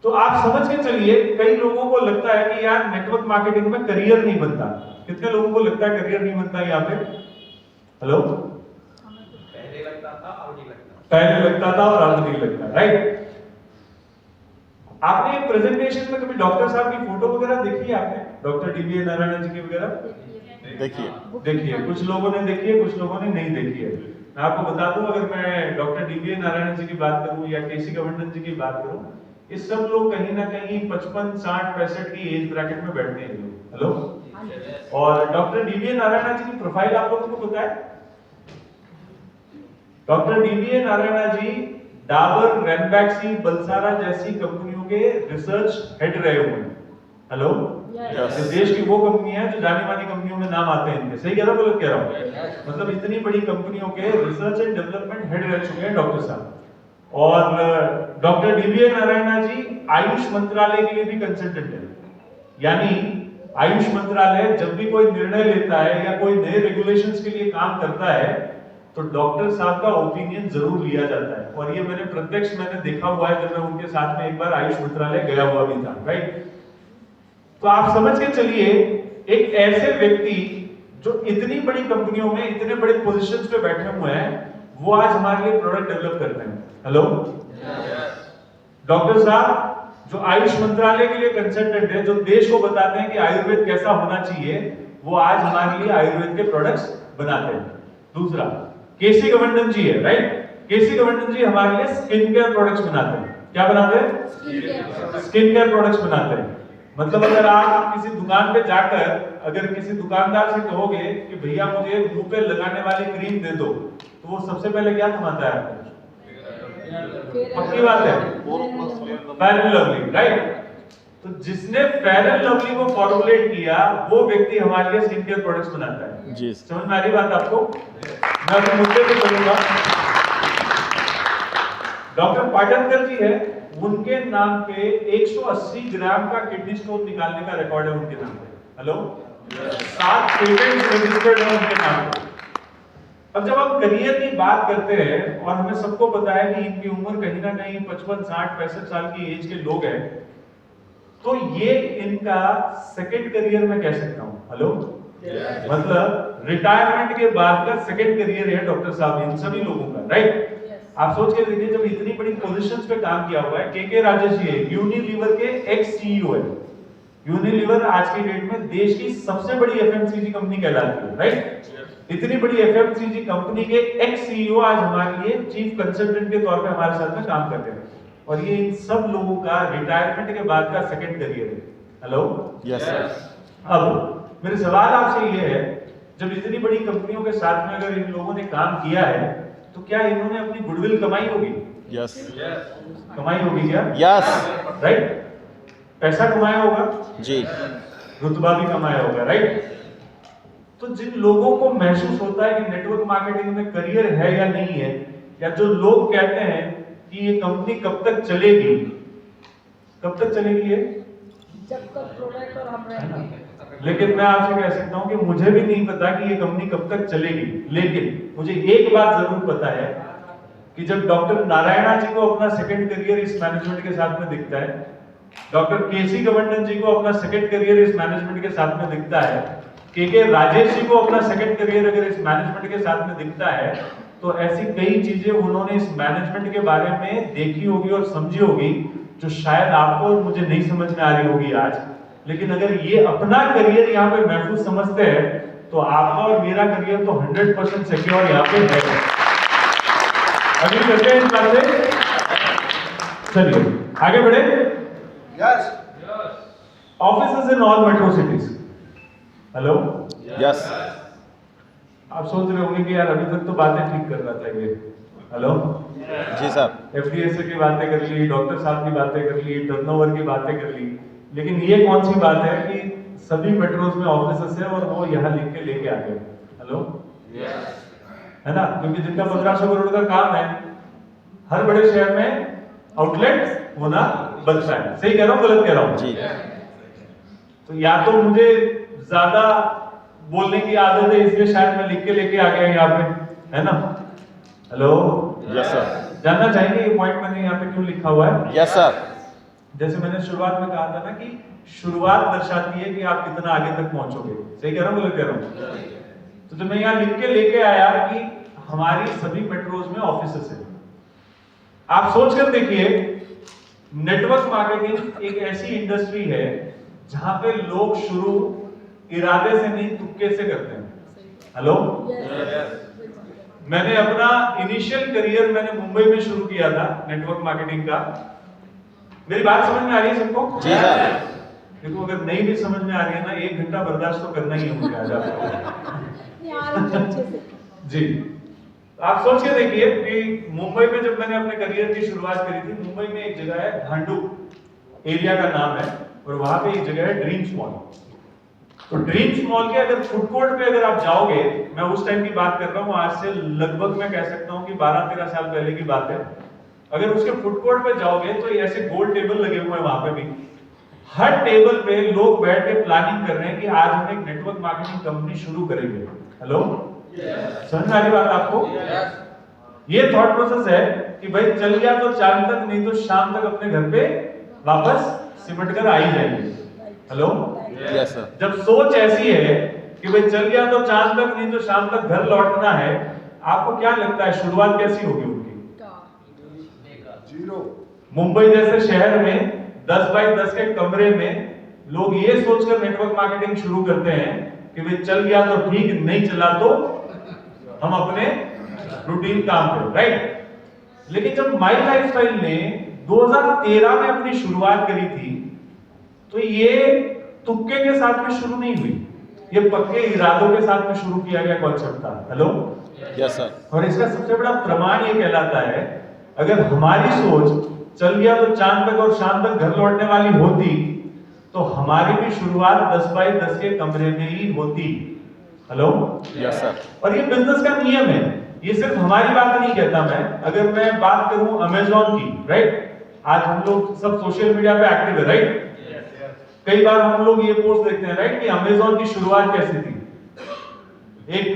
तो आप समझ के चलिए, कई लोगों को लगता है कि यार नेटवर्क मार्केटिंग में करियर नहीं बनता। कितने लोगों को लगता है करियर नहीं बनता यहाँ पे? हेलो? पहले लगता था और अब नहीं लगता, राइट? आपने एक प्रेजेंटेशन में कभी डॉक्टर साहब की फोटो वगैरह देखी है आपने? डॉक्टर डीबी नारायण जी की वगैरह देखिए। कुछ लोगों ने देखी है, कुछ लोगों ने नहीं देखी है। मैं आपको बता दूं, अगर मैं डॉक्टर डीबी नारायण जी की बात करूं या केसी गवर्नर जी की बात करूं, ये सब लोग कहीं ना कहीं 55, 60, 65 की एज ब्रैकेट में बैठते हैं लोग। हेलो? और डॉक्टर डीबी नारायण जी की प्रोफाइल आप लोगों को पता है? डॉक्टर डीबी नारायण जी डाबर, रैनबैक्सी, बलसारा जैसी कंपनियों के रिसर्च हेड रहे हुए हैं। हेलो? देश की वो कंपनी है जो जानी मानी कंपनियों में नाम आते हैं इनके। सही कह रहा हूं, गलत कह रहा हूं? मतलब इतनी बड़ी कंपनियों के रिसर्च एंड डेवलपमेंट हेड रह चुके हैं डॉक्टर साहब। और डॉक्टर डीबी नारायण जी आयुष मंत्रालय के लिए भी कंसल्टेंट है। यानी आयुष मंत्रालय जब भी कोई निर्णय लेता है या कोई नए रेगुलेशंस के लिए काम करता है, तो डॉक्टर साहब का ओपिनियन जरूर लिया जाता है। और ये मैंने देखा हुआ है, जब मैं उनके साथ में एक बार आयुष मंत्रालय गया हुआ भी था, राइट? तो आप समझ के चलिए, एक ऐसे व्यक्ति जो इतनी बड़ी कंपनियों में इतने बड़े पोजीशंस पे बैठे हुए हैं, वो आज हमारे लिए प्रोडक्ट डेवलप करते हैं। हेलो? डॉक्टर साहब जो आयुष मंत्रालय के लिए कंसल्टेंट है, जो देश को बताते हैं कि आयुर्वेद कैसा होना चाहिए, वो आज हमारे लिए आयुर्वेद के प्रोडक्ट्स बनाते हैं। दूसरा केसी गवर्नर जी है, राइट? केसी गवर्नर जी हमारे लिए स्किन केयर प्रोडक्ट्स बनाते हैं। क्या बनाते हैं? स्किन केयर प्रोडक्ट्स बनाते हैं। मतलब अगर आप किसी दुकान पे जाकर अगर किसी दुकानदार से कहोगे कि भैया मुझे मुंह पे लगाने वाली क्रीम दे दो, तो वो सबसे पहले क्या थमाता है आपको? पक्की बात है, फेयर एंड लवली, राइट? तो जिसने फेयर एंड लवली को फॉर्मुलेट किया, वो व्यक्ति हमारे लिए स्किन केयर प्रोडक्ट्स बनाता है। जी, समझ में आ रही बात आपको? मैं अपने मुद्दे पे चलूंगा। डॉक्टर पाटनकर जी है, उनके नाम पे 180 ग्राम का किडनी स्टोन निकालने का रिकॉर्ड है उनके नाम पे। हेलो? 7 पेटेंट रजिस्टर्ड है उनके नाम पे। अब जब हम करियर की बात करते हैं, और हमें सबको पता है कि इनकी उम्र कहीं ना कहीं 55, 60, 65 साल की एज के लोग हैं, तो ये इनका सेकंड करियर मैं कह सकता हूं। हेलो? मतलब रिटायरमेंट के बाद का सेकंड करियर है डॉक्टर साहब इन सभी लोगों का, राइट? आप सोच के देखिए, जब इतनी बड़ी पोजीशंस पे काम किया हुआ है। के राजेश जी यूनिलीवर के एक्स सीईओ है। यूनिलीवर आज की डेट में देश की सबसे बड़ी एफएमसीजी कंपनी कहलाती है, राइट? इतनी बड़ी एफएमसीजी कंपनी के एक्स सीईओ आज हमारे लिए चीफ कंसल्टेंट के तौर पे हमारे साथ में काम करते हैं। और ये इन सब लोगों का रिटायरमेंट के बाद का सेकंड करियर है। हेलो? यस। अब मेरे सवाल आपसे ये है, जब इतनी बड़ी कंपनियों के साथ में अगर इन लोगों ने काम किया है, तो क्या इन्होंने अपनी गुडविल कमाई होगी? यस। कमाई होगी क्या? यस। राइट? पैसा कमाया होगा जी, रुतबा भी कमाया होगा, राइट? तो जिन लोगों को महसूस होता है कि नेटवर्क मार्केटिंग में करियर है या नहीं है, या जो लोग कहते हैं कि ये कंपनी कब तक चलेगी, कब तक चलेगी ये? जब तक प्रोडक्ट और हम रहेंगे। लेकिन मैं आपसे कह सकता हूं कि मुझे भी नहीं पता कि ये कंपनी कब तक चलेगी, लेकिन मुझे एक बात जरूर पता है कि जब डॉक्टर नारायणा जी को अपना सेकंड करियर इस मैनेजमेंट के साथ में दिखता है, डॉक्टर केसी गवर्नर जी को अपना सेकंड करियर इस मैनेजमेंट के साथ में दिखता है, के राजेश जी को अपना सेकंड करियर अगर इस मैनेजमेंट के साथ में दिखता है, तो ऐसी कई चीजें उन्होंने इस मैनेजमेंट के बारे में देखी होगी और समझी होगी, जो शायद आपको और मुझे नहीं समझ में आ रही होगी आज। लेकिन अगर ये अपना करियर यहाँ पे महफूज समझते हैं, तो आपका और मेरा करियर तो 100% सिक्योर यहाँ पे है। अभी करते हैं इस बात से, चलिए आगे बढ़े। Yes. Offices in all metro cities. Hello? Yes. आप सोच रहे होंगे कि यार अभी तक तो बातें ठीक कर रहा था ये, हेलो, जी सर। एफडीएसए की बातें कर ली, डॉक्टर साहब की बातें कर ली, टर्नओवर की बातें कर ली, लेकिन ये कौन सी बात है कि सभी मेट्रोज में ऑफिसेस है और वो यहाँ लिख के लेके आ गए। हेलो, है ना, क्योंकि जिनका 1500 करोड़ का काम है, हर बड़े शहर में आउटलेट होना बनता है। सही कह रहा हूँ, गलत कह रहा हूँ? जी। तो या तो मुझे ज्यादा बोलने की आदत है, इसलिए शायद मैं लिख के लेके आ गया यहाँ पे, है ना। Hello, yes sir. जानना चाहेंगे ये पॉइंट मैंने यहाँ पे क्यों लिखा हुआ है? Yes sir. जैसे मैंने शुरुआत में कहा था ना कि शुरुआत दर्शाती है कि आप कितना आगे तक पहुंचोगे। सही कह रहा हूँ, गलत कह रहा हूँ? तो जब मैं यहाँ लिख के लेके आया कि हमारी सभी मेट्रोज में ऑफिसेस है, आप सोच कर देखिए, नेटवर्क मार्केटिंग एक ऐसी इंडस्ट्री है जहां पे लोग शुरू इरादे से नहीं, तुक्के से करते हैं। हेलो, मैंने अपना इनिशियल करियर मैंने मुंबई में शुरू किया था नेटवर्क मार्केटिंग का। मेरी बात समझ में आ रही है सबको? जी सर। देखो, अगर नहीं भी समझ में आ रही है ना, 1 घंटा बर्दाश्त तो करना ही है मुझे आज आपको। जी, आप सोच के देखिए कि मुंबई में जब मैंने अपने करियर की शुरुआत करी थी, मुंबई में एक जगह है, भांडू एरिया का नाम है, और वहां पे एक जगह है ड्रीम्स मॉल। तो ड्रीम्स मॉल के अगर फूड कोर्ट पे अगर आप जाओगे, मैं उस टाइम की बात कर रहा हूँ, आज से लगभग मैं कह सकता हूँ कि 12-13 साल पहले की बात है। अगर उसके फूड कोर्ट पे जाओगे तो ऐसे गोल टेबल लगे हुए हैं वहां पे भी, हर टेबल पे लोग बैठ के प्लानिंग कर रहे हैं कि आज हम एक नेटवर्क मार्केटिंग कंपनी शुरू करेंगे। हेलो, समझ में आ रही बात आपको? ये थॉट प्रोसेस है कि भाई चल गया तो चांद तक, नहीं तो शाम तक अपने घर पे वापस सिमट कर आ ही जाएंगे। Hello, yes sir. जब सोच ऐसी है कि भाई चल गया तो चांद तक, नहीं तो शाम तक घर लौटना है, आपको क्या लगता है शुरुआत कैसी होगी उनकी? जीरो। मुंबई जैसे शहर में 10 बाई 10 के कमरे में लोग ये सोचकर नेटवर्क मार्केटिंग शुरू करते हैं कि भाई चल गया तो ठीक, नहीं चला तो हम अपने रूटीन काम करें, राइट? लेकिन जब माई लाइफस्टाइल ने 2013 में अपनी शुरुआत करी थी, तो ये तुक्के के साथ में शुरू नहीं हुई, ये पक्के इरादों के साथ में शुरू किया गया कॉन्सेप्ट था। Hello, yes sir. और इसका सबसे बड़ा प्रमाण ये कहलाता है, अगर हमारी सोच चल गया तो चांद तक और शाम तक घर लौटने वाली होती, तो हमारी भी शुरुआत 10 बाई 10 के कमरे में ही होती। Hello, yes sir. और ये बिजनेस का नियम है, ये सिर्फ हमारी बात नहीं कहता मैं। अगर मैं बात करूं अमेज़न की, राइट, आज हम लोग सब सोशल मीडिया पे एक्टिव है, राइट? कई बार हम लोग ये पोस्ट देखते हैं, राइट, कि अमेज़न की शुरुआत कैसी थी। एक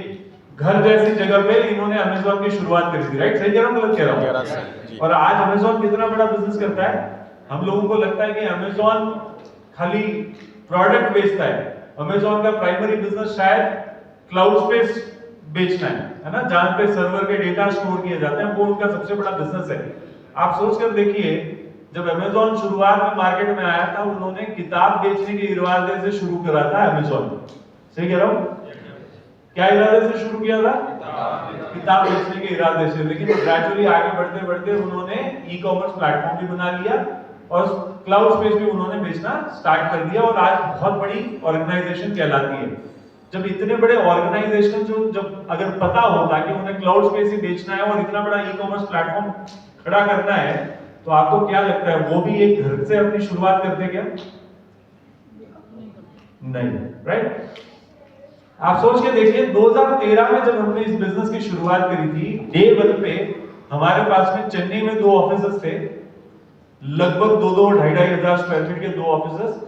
घर जैसी जगह पे इन्होंने अमेज़न की शुरुआत करी थी, राइट? सही कह रहा हूं, गलत कह रहा हूं? और आज अमेज़न कितना बड़ा बिजनेस करता है। हम लोगों को लगता है कि अमेज़न खाली प्रोडक्ट बेचता है। अमेज़न का प्राइमरी बिजनेस शायद क्लाउड स्पेस बेचना है ना, जहां पे सर्वर के डेटा स्टोर किए जाते हैं, वो उनका सबसे बड़ा बिजनेस है। आप सोच कर देखिए, जब अमेज़न शुरुआत में मार्केट में आया था, उन्होंने किताब बेचने के इरादे से शुरू करा था अमेज़न। सही कह रहा हूं? क्या इरादे से शुरू किया था? किताब बेचने के इरादे से। लेकिन ग्रेजुअली आगे बढ़ते बढ़ते उन्होंने ई कॉमर्स प्लेटफॉर्म भी बना लिया और क्लाउड स्पेस भी उन्होंने बेचना स्टार्ट कर दिया, और आज बहुत बड़ी ऑर्गेनाइजेशन कहलाती है। जब इतने बड़े ऑर्गेनाइजेशन जो जब अगर पता होता कि उन्हें क्लाउड स्पेस ही बेचना है और इतना बड़ा ई कॉमर्स प्लेटफॉर्म खड़ा करना है, तो आपको क्या लगता है वो भी एक घर से अपनी शुरुआत करते क्या? नहीं, राइट? आप सोच के देखिए, 2013 में जब हमने इस बिजनेस की शुरुआत करी थी, डे 1 पे हमारे पास में चेन्नई में 2 ऑफिसेस थे, लगभग 2-2 ढाई हजार स्क्वायर फीट के 2 ऑफिसेस।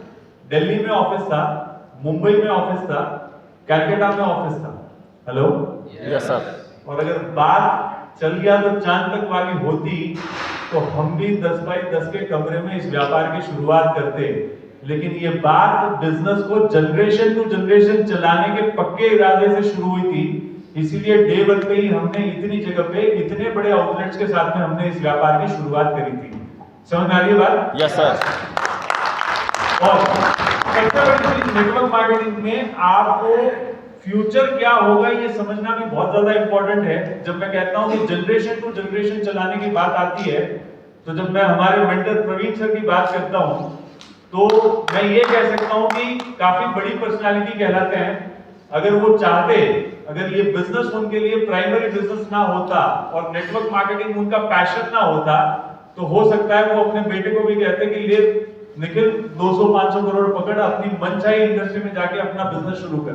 दिल्ली में ऑफिस था, मुंबई में ऑफिस था, कलकत्ता में ऑफिस था। Hello, yes sir. और अगर बात चल गया तो चांद तक वाली होती, तो हम भी 10 बाई 10 के कमरे में इस व्यापार की शुरुआत करते। लेकिन ये बात बिजनेस को जनरेशन टू जनरेशन चलाने के पक्के इरादे से शुरू हुई थी, इसीलिए डे 1 पे ही हमने इतनी जगह पे इतने बड़े आउटलेट्स के साथ में हमने इस व्यापार की शुरुआत करी थी। समझ में आ रही है बात? Yes sir. और सबसे बड़ी चीज नेटवर्क मार्केटिंग में आपको फ्यूचर क्या होगा ये समझना भी बहुत ज्यादा इंपॉर्टेंट है। जब मैं कहता हूं कि जनरेशन टू जनरेशन चलाने की बात आती है, तो जब मैं हमारे मेंटर प्रवीण सर की बात करता हूं, तो मैं ये कह सकता हूं कि काफी बड़ी पर्सनालिटी कहलाते हैं। अगर वो चाहते, अगर ये बिजनेस उनके लिए प्राइमरी बिजनेस ना होता और नेटवर्क मार्केटिंग उनका पैशन ना होता, तो हो सकता है वो अपने बेटे को भी कहते कि ले निखिल 200-500 करोड़ पकड़, अपनी मनचाही इंडस्ट्री में जाके अपना बिजनेस शुरू कर।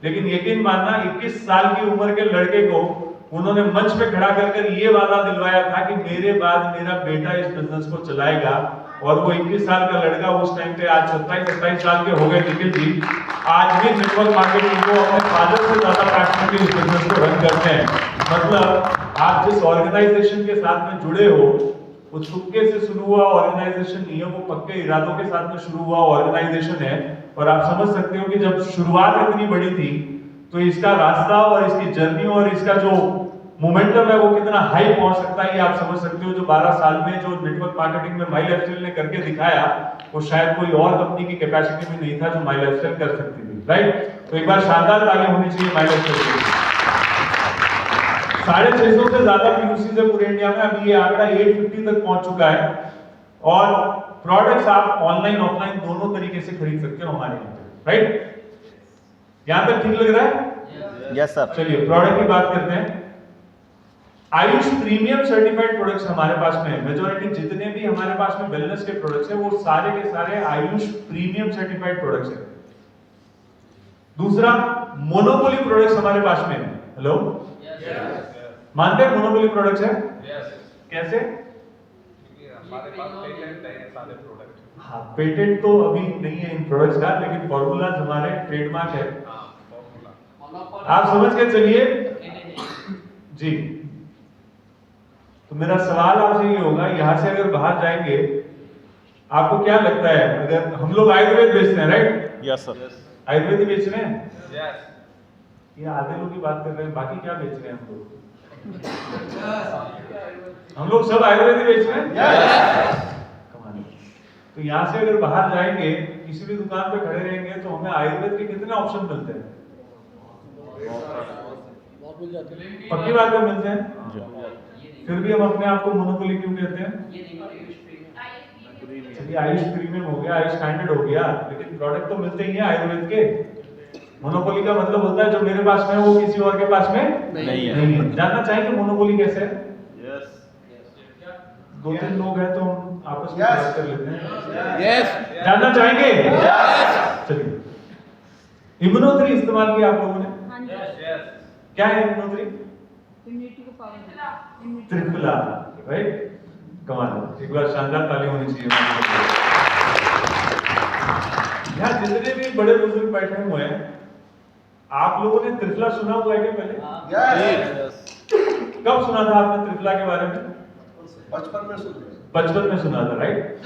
लेकिन यकीन मानना 21 साल की उम्र के लड़के को उन्होंने मंच पे खड़ा कर ये वादा दिलवाया था कि मेरे बाद मेरा बेटा इस बिजनेस को चलाएगा। और वो 21 साल का लड़का उस टाइम पे आज 27-28 साल के हो गए निखिल जी, आज भी नेटवर्क मार्केटिंग को अपने फादर से ज्यादा पैशनेटली इस बिजनेस को रन करते हैं। मतलब आप जिस ऑर्गेनाइजेशन के साथ में जुड़े हो, उस तुक्के से शुरू हुआ ऑर्गेनाइजेशन नहीं है, वो पक्के इरादों के साथ में शुरू हुआ ऑर्गेनाइजेशन है। और आप समझ सकते हो कि जब शुरुआत इतनी बड़ी थी तो इसका रास्ता और इसकी जर्नी और इसका जो मोमेंटम है वो कितना हाई पहुंच सकता है, ये आप समझ सकते हो। जो 12 साल में जो नेटवर्क मार्केटिंग में माई लाइफस्टाइल ने करके दिखाया, वो शायद कोई और कंपनी की कैपेसिटी में नहीं था जो माई लाइफस्टाइल कर सकती थी, राइट। तो एक बार शानदार ताली होनी चाहिए माई लाइफस्टाइल। 650 से ज्यादा पीयूसी से पूरे इंडिया में, अभी ये आंकड़ा 850 तक पहुंच चुका है। और प्रोडक्ट्स आप ऑनलाइन ऑफलाइन दोनों तरीके से खरीद सकते हो हमारे यहाँ पे, राइट। यहां तक ठीक लग रहा है? Yes sir. चलिए प्रोडक्ट की बात करते हैं। आयुष प्रीमियम सर्टिफाइड प्रोडक्ट्स हमारे पास में है। मेजॉरिटी जितने भी हमारे पास में वेलनेस के प्रोडक्ट्स हैं वो सारे के सारे आयुष प्रीमियम सर्टिफाइड प्रोडक्ट्स हैं। दूसरा, मोनोपोली प्रोडक्ट्स हमारे पास में है। हेलो, मानते हैं मोनोपोली प्रोडक्ट्स है? कैसे? हमारे पास पेटेंट है सारे प्रोडक्ट। हाँ, पेटेंट तो अभी नहीं है इन प्रोडक्ट्स का, लेकिन फॉर्मूलाज हमारे ट्रेडमार्क है। आप समझ के चलिए जी। तो मेरा सवाल आपसे ये होगा, यहाँ से अगर बाहर जाएंगे, आपको क्या लगता है, अगर हम लोग आयुर्वेद बेचते हैं, राइट? Yes sir. आयुर्वेद ही बेच रहे हैं? यस। ये आधे लोग की बात कर रहे हैं, बाकी क्या बेच रहे हैं हम लोग? हम लोग सब आयुर्वेद ही बेच रहे हैं? कमाल है। तो यहाँ से अगर बाहर जाएंगे, किसी भी दुकान पे खड़े रहेंगे, तो हमें आयुर्वेद के कितने ऑप्शन मिलते हैं? पक्की बात है, मिलते हैं। फिर भी हम अपने आप को मोनोपोली क्यों कहते हैं? चलिए आयुष प्रीमियम हो गया, आयुष स्टैंडर्ड हो गया, लेकिन प्रोडक्ट तो मिलते ही हैं आयुर्वेद के। मोनोपोली का मतलब होता है जो मेरे पास में है वो किसी और के पास में नहीं है। नहीं है। जानना चाहेंगे मोनोपोली कैसे है? यस। 2-3 लोग हैं तो हम आपस में बात कर लेते हैं। यस। जानना चाहेंगे? चलिए, इम्यूनो3 इस्तेमाल किया आप लोगों ने? हाँ जी। क्या है इम्यूनो3? इम्यूनिटी को पावर त्रिफला, राइट। कमाल, एक बार शानदार ताली होनी चाहिए। यहाँ जितने भी बड़े बुजुर्ग बैठे हुए हैं, आप लोगों ने त्रिफला सुना हुआ है क्या पहले? यस। कब सुना था आपने त्रिफला के बारे में? बचपन में सुना था, राइट।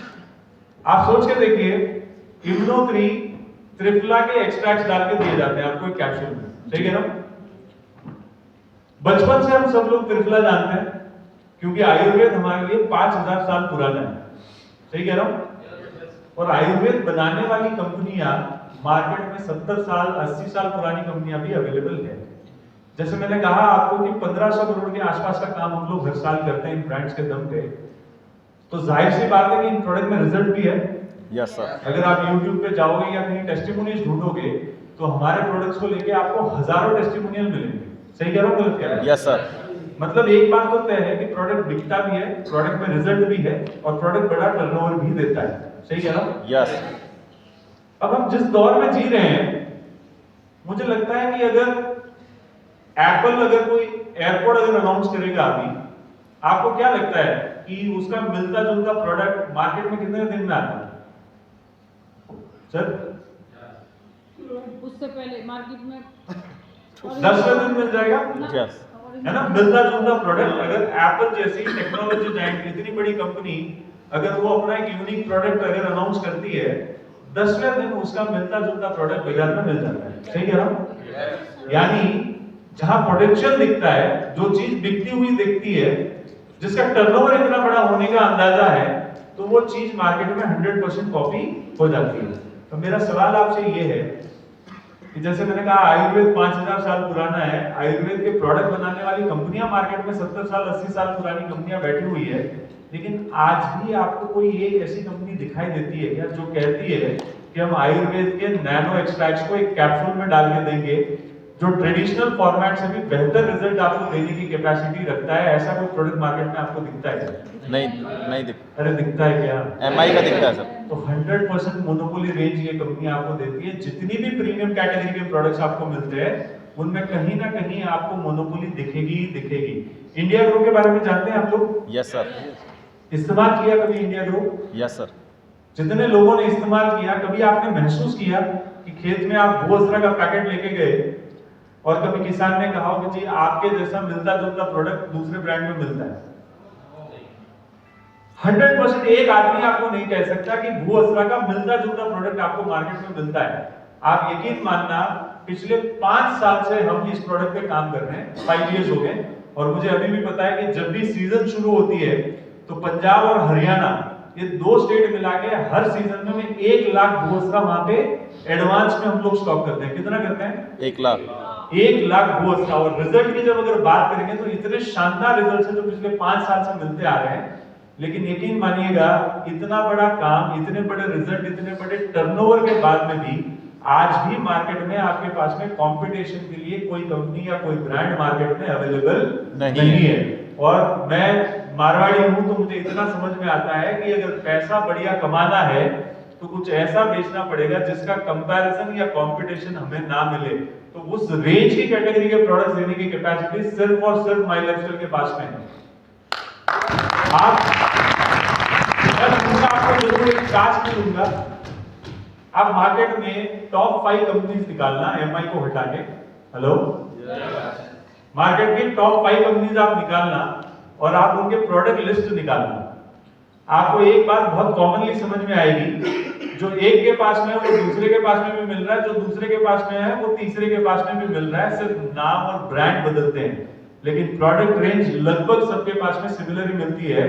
आप सोच के देखिए, इम्यूनो3 त्रिफला के एक्सट्रैक्ट्स डाल के दिए जाते हैं आपको एक कैप्सूल में, सही है ना? बचपन से हम सब लोग त्रिफला जानते हैं, क्योंकि आयुर्वेद हमारे लिए 5000 साल पुराना है, सही कह रहा हूं? और आयुर्वेद बनाने वाली कंपनियां मार्केट में 70 साल 80 साल पुरानी कंपनियां भी अवेलेबल है। जैसे मैंने कहा आपको कि 1500 करोड़ के आसपास का काम हम लोग हर साल करते हैं इन ब्रांड्स के दम पे। तो जाहिर सी बात है कि इन प्रोडक्ट में रिजल्ट भी है। Yes sir. अगर आप YouTube पे जाओगे या कहीं टेस्टिमोनियल्स ढूंढोगे तो हमारे प्रोडक्ट्स को लेके आपको हजारों टेस्टिमोनियल मिलेंगे। सही कह रहा हूं, गलत कह रहा हूं? Yes sir. मतलब एक बात तो तय है कि प्रोडक्ट बिकता भी है, प्रोडक्ट में रिजल्ट भी है और प्रोडक्ट बड़ा टर्नओवर भी देता है। सही कह रहा हूं? यस। अब हम जिस दौर में जी रहे हैं, मुझे लगता है कि अगर एप्पल अगर कोई एयरपोर्ट अगर अनाउंस करेगा अभी, आपको क्या लगता है कि उसका मिलता जुलता प्रोडक्ट मार्केट में कितने दिन में आता है? सर, उससे पहले मार्केट में 10वें दिन मिल जाएगा, यस। है ना? मिलता जुलता प्रोडक्ट। अगर एप्पल जैसी टेक्नोलॉजी जाइंट, इतनी बड़ी कंपनी, अगर वो अपना एक यूनिक प्रोडक्ट अगर अनाउंस करती है, 10वें दिन उसका मिलता जुलता प्रोडक्ट बाजार में मिल जाता है। सही कह रहा हूं? यानी जहां पोटेंशियल दिखता है, जो चीज बिकती हुई दिखती है, जिसका टर्नओवर इतना बड़ा होने का अंदाजा है, तो वो चीज मार्केट में 100% कॉपी हो जाती है। तो मेरा सवाल आपसे ये है कि जैसे मैंने कहा आयुर्वेद 5000 साल पुराना है, आयुर्वेद के प्रोडक्ट बनाने वाली कंपनियां मार्केट में 70 साल 80 साल पुरानी कंपनियां बैठी हुई है, लेकिन आज भी आपको कोई एक ऐसी कंपनी दिखाई देती है क्या जो कहती है कि हम आयुर्वेद के नैनो एक्सट्रैक्ट्स को एक कैप्सूल में डाल के देंगे जो ट्रेडिशनल फॉर्मेट से भी बेहतर रिजल्ट आपको देने की कैपेसिटी रखता है। ऐसा कोई प्रोडक्ट मार्केट में आपको दिखता है? नहीं दिख अरे दिखता है क्या? MI का दिखता है सर। तो 100% मोनोपोली रेंज ये कंपनी आपको देती है। जितनी भी प्रीमियम कैटेगरी के प्रोडक्ट्स आपको मिलते हैं उनमें कहीं ना कहीं आपको मोनोपोली दिखेगी ही दिखेगी। इंडिया ग्रो के बारे में जानते हैं आप लोग? Yes sir. इस्तेमाल किया कभी इंडिया ग्रो? Yes sir. जितने लोगों ने इस्तेमाल किया, कभी आपने महसूस किया कि खेत में आप भूअसरा का पैकेट लेके गए और कभी किसान ने कहा हो कि जी आपके जैसा मिलता जुलता प्रोडक्ट दूसरे ब्रांड में मिलता है? 100% एक आदमी आपको नहीं कह सकता कि भूअसरा का मिलता जुलता प्रोडक्ट आपको मार्केट में मिलता है। आप यकीन मानना, पिछले 5 साल से हम इस प्रोडक्ट पे काम कर रहे हैं, 5 इयर्स हो गए, और मुझे अभी भी पता है कि जब भी सीजन शुरू होती है तो पंजाब और हरियाणा, ये 2 स्टेट मिला के हर सीजन में 1 लाख भूअसरा वहां पे एडवांस में हम लोग स्टॉक करते हैं। कितना करते हैं? 1 लाख। 1 लाख भूअसरा। और रिजल्ट की जब अगर बात करेंगे तो इतने शानदार रिजल्ट जो पिछले 5 साल से मिलते आ रहे हैं। लेकिन यकीन मानिएगा, इतना बड़ा काम, इतने बड़े रिजल्ट, इतने बड़े टर्नओवर के बाद में भी आज भी मार्केट में आपके पास में कंपटीशन के लिए कोई कंपनी या कोई ब्रांड मार्केट में अवेलेबल नहीं है। और मैं मारवाड़ी हूं तो मुझे इतना समझ में आता है कि अगर पैसा बढ़िया कमाना है तो कुछ ऐसा बेचना पड़ेगा जिसका कंपैरिजन या कंपटीशन हमें ना मिले। तो उस रेंज की कैटेगरी के प्रोडक्ट्स देने की कैपेसिटी सिर्फ और सिर्फ माई लाइफस्टाइल के पास में है। आपको जरूर एक टास्क दूंगा, आप मार्केट में टॉप 5 कंपनीज निकालना, MI को हटा के। हेलो, मार्केट की टॉप 5 कंपनीज आप निकालना और आप उनके प्रोडक्ट लिस्ट निकालना। आपको एक बात बहुत कॉमनली समझ में आएगी, जो एक के पास में है वो दूसरे के पास में भी मिल रहा है, जो दूसरे के पास में है वो तीसरे के पास में भी मिल रहा है। सिर्फ नाम और ब्रांड बदलते हैं, लेकिन प्रोडक्ट रेंज लगभग सबके पास में सिमिलर ही मिलती है।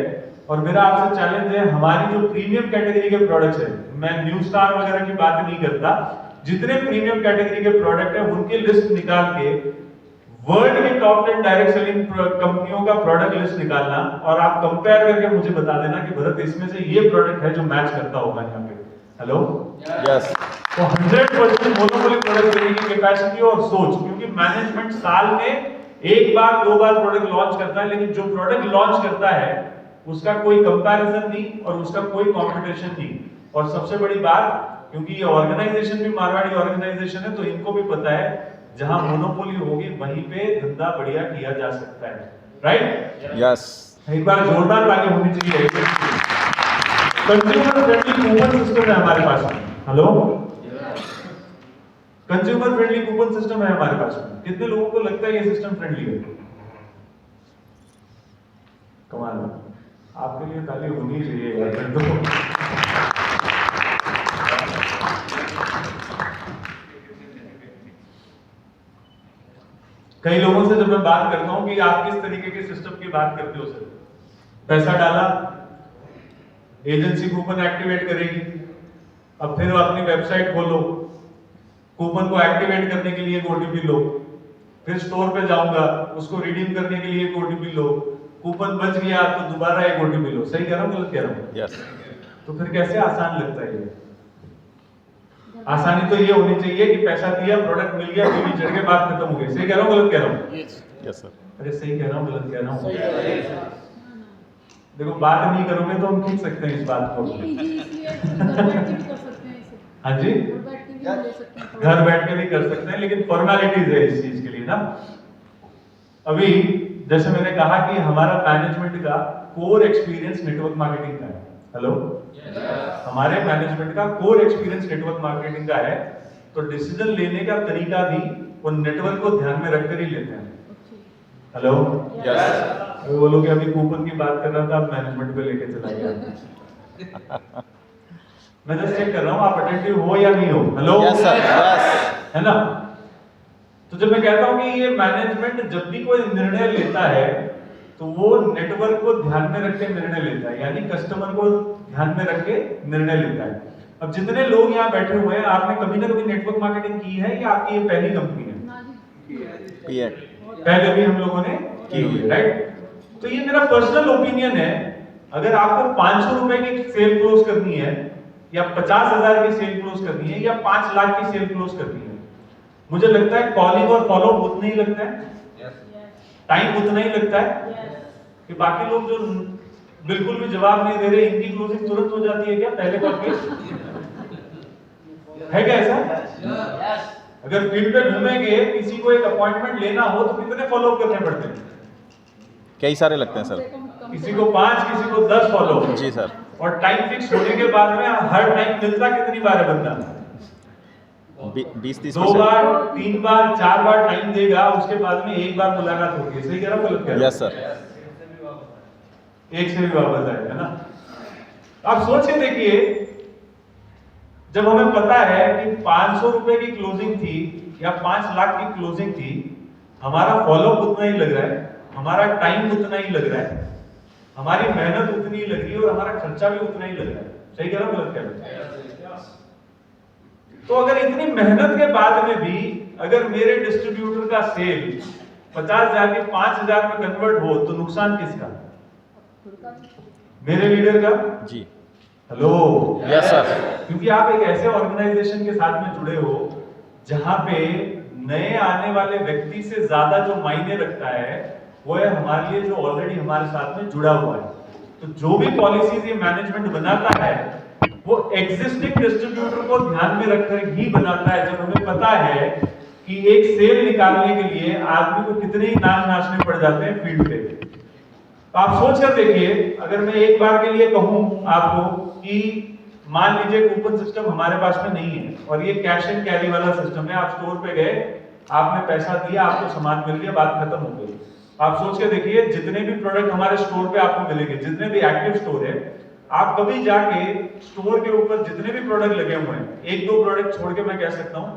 और मेरा आपसे चैलेंज है, हमारी जो प्रीमियम कैटेगरी के प्रोडक्ट्स है, मैं न्यू स्टार वगैरह की बात नहीं करता, जितने प्रीमियम कैटेगरी के प्रोडक्ट है उनकी लिस्ट निकाल के वर्ल्ड के टॉप 10 डायरेक्ट सेलिंग कंपनियों का प्रोडक्ट लिस्ट निकालना और आप कंपेयर करके मुझे बता देना कि भरत इसमें से ये प्रोडक्ट है जो मैच करता होगा यहाँ पे। Hello, yes. तो 100% मोनोपोली प्रोडक्ट देने की कैपेसिटी और सोच, क्योंकि मैनेजमेंट साल में 1 बार 2 बार प्रोडक्ट लॉन्च करता है, लेकिन जो प्रोडक्ट लॉन्च करता है उसका कोई कंपैरिजन नहीं और उसका कोई कंपटीशन नहीं। और सबसे बड़ी बात, क्योंकि ये ऑर्गेनाइजेशन भी मारवाड़ी ऑर्गेनाइजेशन है, तो इनको भी पता है जहां मोनोपोली होगी वहीं पे धंधा बढ़िया किया जा सकता है। राइट? यस। एक बार जोरदार ताली होनी चाहिए। कंज्यूमर फ्रेंडली कूपन सिस्टम है हमारे पास में। Hello, consumer friendly coupon system है हमारे पास में। कितने लोगों को लगता है ये सिस्टम फ्रेंडली है? कमाल है, आपके लिए ताली होनी चाहिए यार। कई लोगों से जब मैं बात करता हूं कि आप किस तरीके के सिस्टम की बात करते हो सर, पैसा डाला, एजेंसी कूपन एक्टिवेट करेगी, अब फिर अपनी वेबसाइट खोलो, कूपन को एक्टिवेट करने के लिए एक OTP लो, फिर स्टोर पे जाऊंगा, उसको रिडीम करने के लिए एक OTP लो, कूपन बच गया तो दोबारा एक OTP लो। सही कह रहा हूं, गलत कह रहा हूं? यस। तो फिर कैसे आसान लगता है ये? आसानी तो ये होनी चाहिए कि पैसा दिया, प्रोडक्ट मिल गया, बीवी चढ़ के बात खत्म हो गई। सही कह रहा हूं, गलत कह रहा हूं? Yes sir. अरे सही कह रहा हूं, गलत कह रहा हूं? देखो, बात नहीं करोगे तो हम खींच सकते हैं इस बात को। हाँ जी, घर बैठ के भी कर सकते हैं, लेकिन फॉर्मेलिटीज है इस चीज के लिए ना। अभी जैसे मैंने कहा कि हमारा मैनेजमेंट का कोर एक्सपीरियंस नेटवर्क मार्केटिंग का है। हेलो, हमारे मैनेजमेंट का कोर एक्सपीरियंस नेटवर्क मार्केटिंग का है, तो डिसीजन लेने का तरीका भी वो नेटवर्क को ध्यान में रखकर ही लेते हैं। Hello, yes. वो लोग अभी कूपन की बात कर रहा था, अब मैनेजमेंट पे लेके चला गया। मैं जस्ट चेक कर रहा हूं आप अटेंटिव हो या नहीं हो। Hello, yes sir. यस। है ना? तो जब मैं कहता हूं कि ये मैनेजमेंट जब भी कोई निर्णय लेता है तो वो नेटवर्क को ध्यान में रख के निर्णय लेता है, यानी कस्टमर को ध्यान में रख के निर्णय लेता है। अब जितने लोग यहाँ बैठे हुए हैं, आपने कभी ना कभी नेटवर्क मार्केटिंग की है या आपकी ये पहली कंपनी है? पहले भी हम लोगों ने की हुई है, राइट? तो ये मेरा पर्सनल ओपिनियन है, अगर आपको 500 रुपए की सेल क्लोज करनी है या 50,000 की सेल क्लोज करनी है या 5 लाख की सेल क्लोज करनी है, मुझे लगता है कॉलिंग और फॉलोअप उतना ही लगता है, टाइम उतना ही लगता है कि बाकी लोग जो बिल्कुल भी जवाब नहीं दे रहे, इनकी क्लोजिंग तुरंत हो जाती है क्या पहले कॉल पे? है क्या ऐसा? अगर फील्ड पे घूमेंगे, किसी को एक अपॉइंटमेंट लेना हो तो कितने फॉलोअप करने पड़ते हैं? कई सारे लगते हैं सर। किसी को 5, किसी को 10 फॉलोअप। जी सर। और टाइम फिक्स होने के बाद में हर टाइम मिलता कितनी बार है बंदा? 20-30 2 बार, 3 बार, 4 बार टाइम देगा, उसके बाद में एक बार मुलाकात होती है। सही कह रहा हूं, गलत कह रहा हूं? Yes sir. एक से भी वापस आएगा ना। आप सोच के देखिए, जब हमें पता है कि 500 रुपए की क्लोजिंग थी या 5 लाख की क्लोजिंग थी, हमारा फॉलोअप उतना ही लग रहा है, हमारा टाइम उतना ही लग रहा है, हमारी मेहनत उतनी ही लग रही है और हमारा खर्चा भी उतना ही लग रहा है। सही कह रहा हूं, गलत कह रहा हूं? तो अगर इतनी मेहनत के बाद में भी अगर मेरे डिस्ट्रीब्यूटर का सेल 50,000 के 5,000 में कन्वर्ट हो तो नुकसान किसका? मेरे लीडर का। जी। हेलो। Yes sir. क्योंकि आप एक ऐसे ऑर्गेनाइजेशन के साथ में जुड़े हो जहां पे नए आने वाले व्यक्ति से ज्यादा जो मायने रखता है वो है हमारे लिए जो ऑलरेडी हमारे साथ में जुड़ा हुआ है। तो जो भी पॉलिसीज ये मैनेजमेंट बनाता है वो एग्जिस्टिंग डिस्ट्रीब्यूटर को ध्यान में रखकर ही बनाता है। जब हमें पता है कि एक सेल निकालने के लिए आदमी को कितने ही नाचने पड़ जाते हैं फील्ड पे, तो आप सोच कर देखिए, अगर मैं एक बार के लिए कहूं आपको कि मान लीजिए कूपन सिस्टम हमारे पास में नहीं है और ये कैश एंड कैरी वाला सिस्टम है, आप स्टोर पे गए, आपने पैसा दिया, आपको सामान मिल गया, बात खत्म हो गई। आप सोच के देखिए, जितने भी प्रोडक्ट हमारे स्टोर पे आपको मिलेंगे, जितने भी एक्टिव स्टोर है, आप कभी जाके स्टोर के ऊपर जितने भी प्रोडक्ट लगे हुए हैं, 1-2 प्रोडक्ट छोड़ के मैं कह सकता हूं,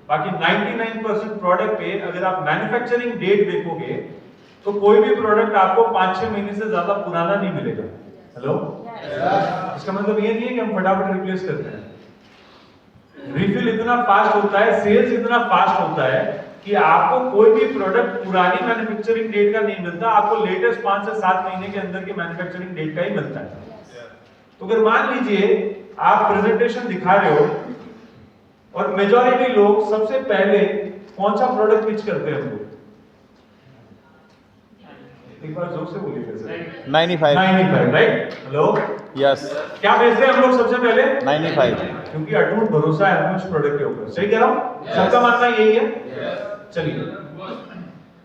बाकी 99% प्रोडक्ट पे अगर आप मैन्युफैक्चरिंग डेट देखोगे तो कोई भी प्रोडक्ट आपको 5-6 महीने से ज्यादा पुराना नहीं मिलेगा। हेलो। इसका मतलब ये नहीं है कि हम फटाफट रिप्लेस करते हैं। रिफिल इतना फास्ट होता है, सेल्स इतना फास्ट होता है कि आपको कोई भी प्रोडक्ट पुरानी मैन्युफैक्चरिंग डेट का नहीं मिलता, आपको लेटेस्ट 5 से 7 महीने के अंदर की मैन्युफैक्चरिंग डेट का ही मिलता है। तो अगर मान लीजिए आप प्रेजेंटेशन दिखा रहे हो और मेजॉरिटी लोग सबसे पहले कौन सा प्रोडक्ट पिच करते हैं? हम लोग एक बार जोर से बोलिए सर। 95 राइट? हेलो। यस। क्या बेचते हैं हम लोग सबसे पहले? 95। क्योंकि अटूट भरोसा है हमें उस प्रोडक्ट के ऊपर। सही कह रहा हूं? सबका मानना यही है। चलिए,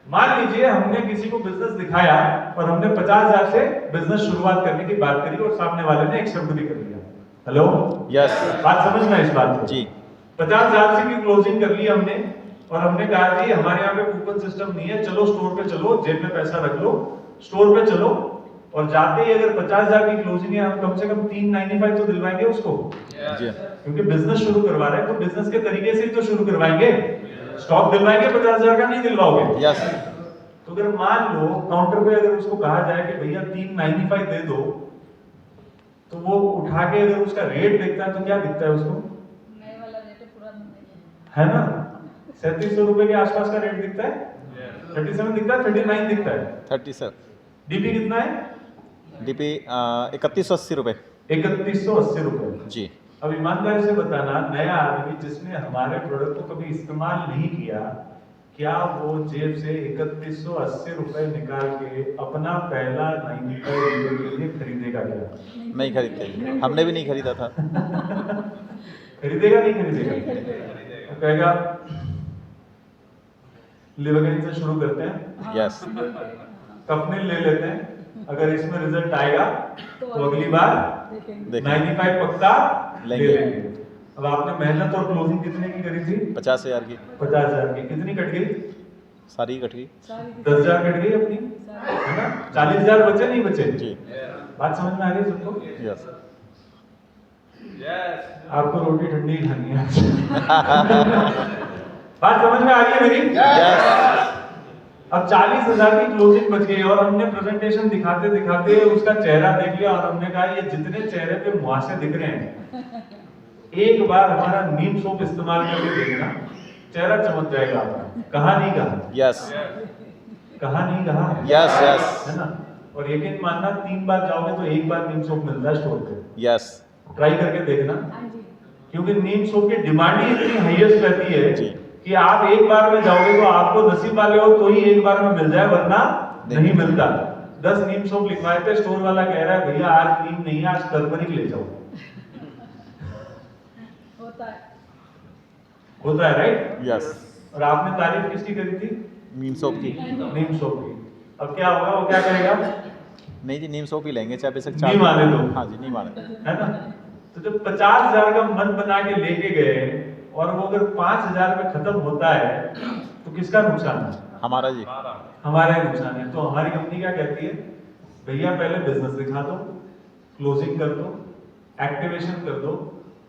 मान लीजिए हमने किसी को बिजनेस दिखाया और हमने 50,000 से बिजनेस शुरुआत करने की बात करी और सामने वाले ने एक्सेप्ट भी कर लिया। हेलो। यस। बात समझना इस बात को। जी। 50,000 से की क्लोजिंग कर ली हमने और हमने कहा जी हमारे यहाँ पे कूपन सिस्टम नहीं है, चलो स्टोर पे चलो, जेब में पैसा रख लो, स्टोर पे चलो, और जाते ही अगर 50,000 की क्लोजिंग है, हम कम से कम 395 तो दिलवाएंगे उसको। जी। क्योंकि बिजनेस शुरू करवा रहे हैं तो बिजनेस के तरीके से ही तो शुरू करवाएंगे। स्टॉक दिलवाएंगे, 50,000 का नहीं दिलवाओगे। यस। तो अगर मान लो काउंटर पे अगर उसको कहा जाए कि भैया 395 दे दो, तो वो उठा के अगर उसका रेट देखता है तो क्या दिखता है उसको? नए वाला रेट है, पुराना नहीं है। है ना? 3700 रुपए के आसपास का रेट दिखता है। 37 दिखता है, 39 दिखता है। 37। डीपी कितना है? डीपी 3180 रुपए। 3180 रुपए। जी। अब ईमानदारी से बताना, नया आदमी जिसने हमारे प्रोडक्ट को कभी इस्तेमाल नहीं किया, क्या वो जेब से 3180 रुपए निकाल के अपना पहला 95 रुपए के लिए खरीदेगा क्या? नहीं खरीदते, हमने भी नहीं खरीदा था। खरीदेगा नहीं खरीदेगा? तो कहेगा लिवगेन से शुरू करते हैं, यस। कफनिल ले लेते हैं, अगर इसमें रिजल्ट आएगा तो अगली बार देखेंगे। 95 पक्का ले लेंगे। लेंगे। अब आपने मेहनत और क्लोजिंग कितने की करी थी? 50,000 की। 50,000 की। कितनी कट गई? सारी कट गई। 10,000 कट गई अपनी, है ना? 40,000 बचे नहीं बचे? जी। बात समझ में आ रही है सबको? यस। आपको रोटी ठंडी ही खानी है। बात समझ में आ रही है मेरी? यस। अब 40,000 की क्लोजिंग बच गई और हमने प्रेजेंटेशन दिखाते दिखाते उसका चेहरा देख लिया और हमने कहा ये जितने चेहरे पे मुहासे दिख रहे हैं, एक बार हमारा नीम सोप इस्तेमाल करके देखना, चेहरा चमक जाएगा आपका। कहा नहीं कहा? यस। कहा नहीं कहा? यस। यस। है ना? और यकीन मानना, 3 बार जाओगे तो 1 बार नीम सोप मिलता है स्टोर पे। यस। ट्राई करके देखना, हाँ जी। क्योंकि नीम सोप की डिमांड ही इतनी हाईएस्ट रहती है जी। कि आप एक बार में जाओगे तो आपको नसीब वाले हो तो ही एक बार में मिल जाए, वरना नहीं मिलता। 10 नीम सोप लिखवाए थे, स्टोर वाला कह रहा है भैया आज नीम नहीं है, आज टर्मरिक ले जाओ। होता है। होता है राइट? यस। और आपने तारीफ किसकी करी थी? नीम सोप की। नीम सोप की। अब क्या होगा, वो क्या करेगा? नहीं जी, नीम सोप ही लेंगे, चाहे बेशक नीम आने दो। हाँ जी, नीम आने दो। है ना? तो जब 50,000 का मन बना के लेके गए और वो अगर 5,000 में खत्म होता है तो किसका नुकसान है? हमारा जी। हमारा ही नुकसान है। तो हमारी कंपनी क्या कहती है, भैया पहले बिजनेस दिखा दो, क्लोजिंग कर दो, एक्टिवेशन कर दो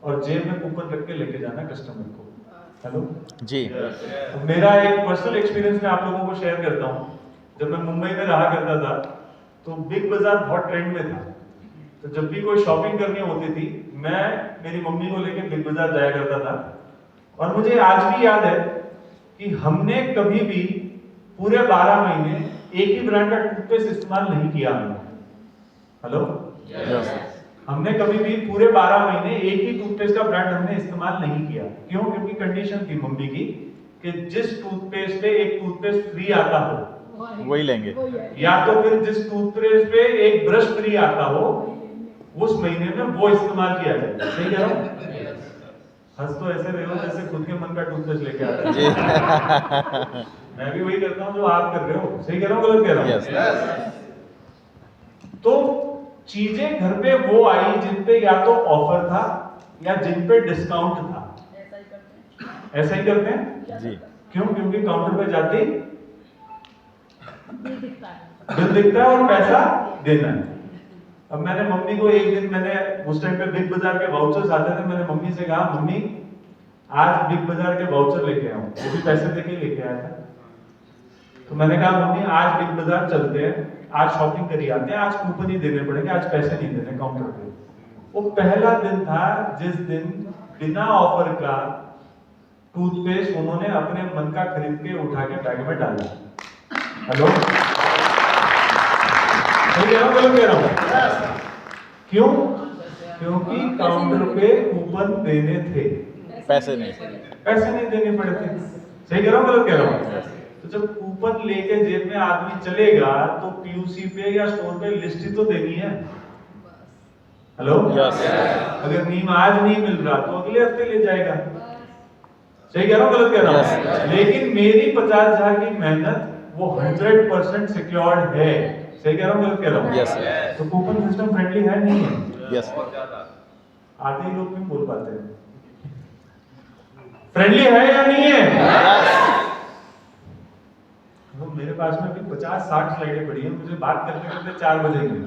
और जेब में कूपन रख के लेके जाना कस्टमर को। हेलो जी। तो मेरा एक पर्सनल एक्सपीरियंस मैं आप लोगों को शेयर करता हूँ। जब मैं मुंबई में रहा करता था तो बिग बाजार बहुत ट्रेंड में था। तो जब भी कोई शॉपिंग करनी होती थी, मैं मेरी मम्मी को लेके बिग बाजार जाया करता था। और मुझे आज भी याद है कि हमने कभी भी पूरे 12 महीने एक ही ब्रांड का टूथपेस्ट इस्तेमाल नहीं किया हमने। Hello, yes. हमने कभी भी पूरे 12 महीने एक ही टूथपेस्ट का ब्रांड हमने इस्तेमाल नहीं किया। क्यों? क्योंकि कंडीशन थी मम्मी की कि जिस टूथपेस्ट पे एक टूथपेस्ट फ्री आता हो वही लेंगे। या तो फिर जिस टूथपेस्ट पे एक ब्रश फ्री आता हो उस महीने में वो इस्तेमाल किया जाए। सही कह रहा हूं? हंस तो ऐसे रहे हो जैसे खुद के मन का टूथपेस्ट लेके आते हैं। जी। मैं भी वही करता हूं जो आप कर रहे हो। सही कह रहा हूं, गलत कह रहा हूं? यस। तो चीजें घर पे वो आई जिन पे या तो ऑफर था या जिन पे डिस्काउंट था। ऐसा ही करते हैं। ऐसा ही करते हैं। जी। क्यों? क्योंकि काउंटर पे जाते ही बिल दिखता है। बिल दिखता है और पैसा देना है। अब मैंने मम्मी को एक दिन, मैंने उस टाइम पे बिग बाजार के वाउचर्स आते थे, मैंने मम्मी से कहा मम्मी आज बिग बाजार के वाउचर लेके आऊं। वो भी पैसे देके लेके आया था। तो मैंने कहा मम्मी आज बिग बाजार चलते हैं, आज शॉपिंग करी आते हैं, आज कूपन ही देने पड़ेंगे, आज पैसे नहीं देने काउंटर पे। वो पहला दिन था जिस दिन बिना ऑफर का टूथपेस्ट उन्होंने अपने मन का खरीद के उठा के बैग में डाला। हेलो, सही कह रहा हूं, गलत कह रहा हूं? क्यों? क्योंकि काउंटर पे कूपन देने थे, पैसे नहीं। पैसे नहीं देने पड़े थे। सही कह रहा हूं, गलत कह रहा हूं? तो जब कूपन लेके जेब में आदमी चलेगा तो पीयूसी पे या स्टोर पे लिस्ट ही तो देनी है। Hello, yes. अगर नीम आज नहीं मिल रहा तो अगले हफ्ते ले जाएगा। सही कह रहा हूं, गलत कह रहा हूं? Yes. लेकिन मेरी 50,000 की मेहनत वो 100% सिक्योर्ड है। सही कह रहा हूं, गलत कह रहा हूं? Yes. तो कूपन सिस्टम फ्रेंडली है नहीं है? यस। बहुत ज्यादा। आधे ही लोग क्यों बोल पाते हैं? फ्रेंडली है या नहीं है? तो मेरे पास में भी 50-60 स्लाइडें पड़ी हैं, मुझे बात करते करते 4 बजेंगे।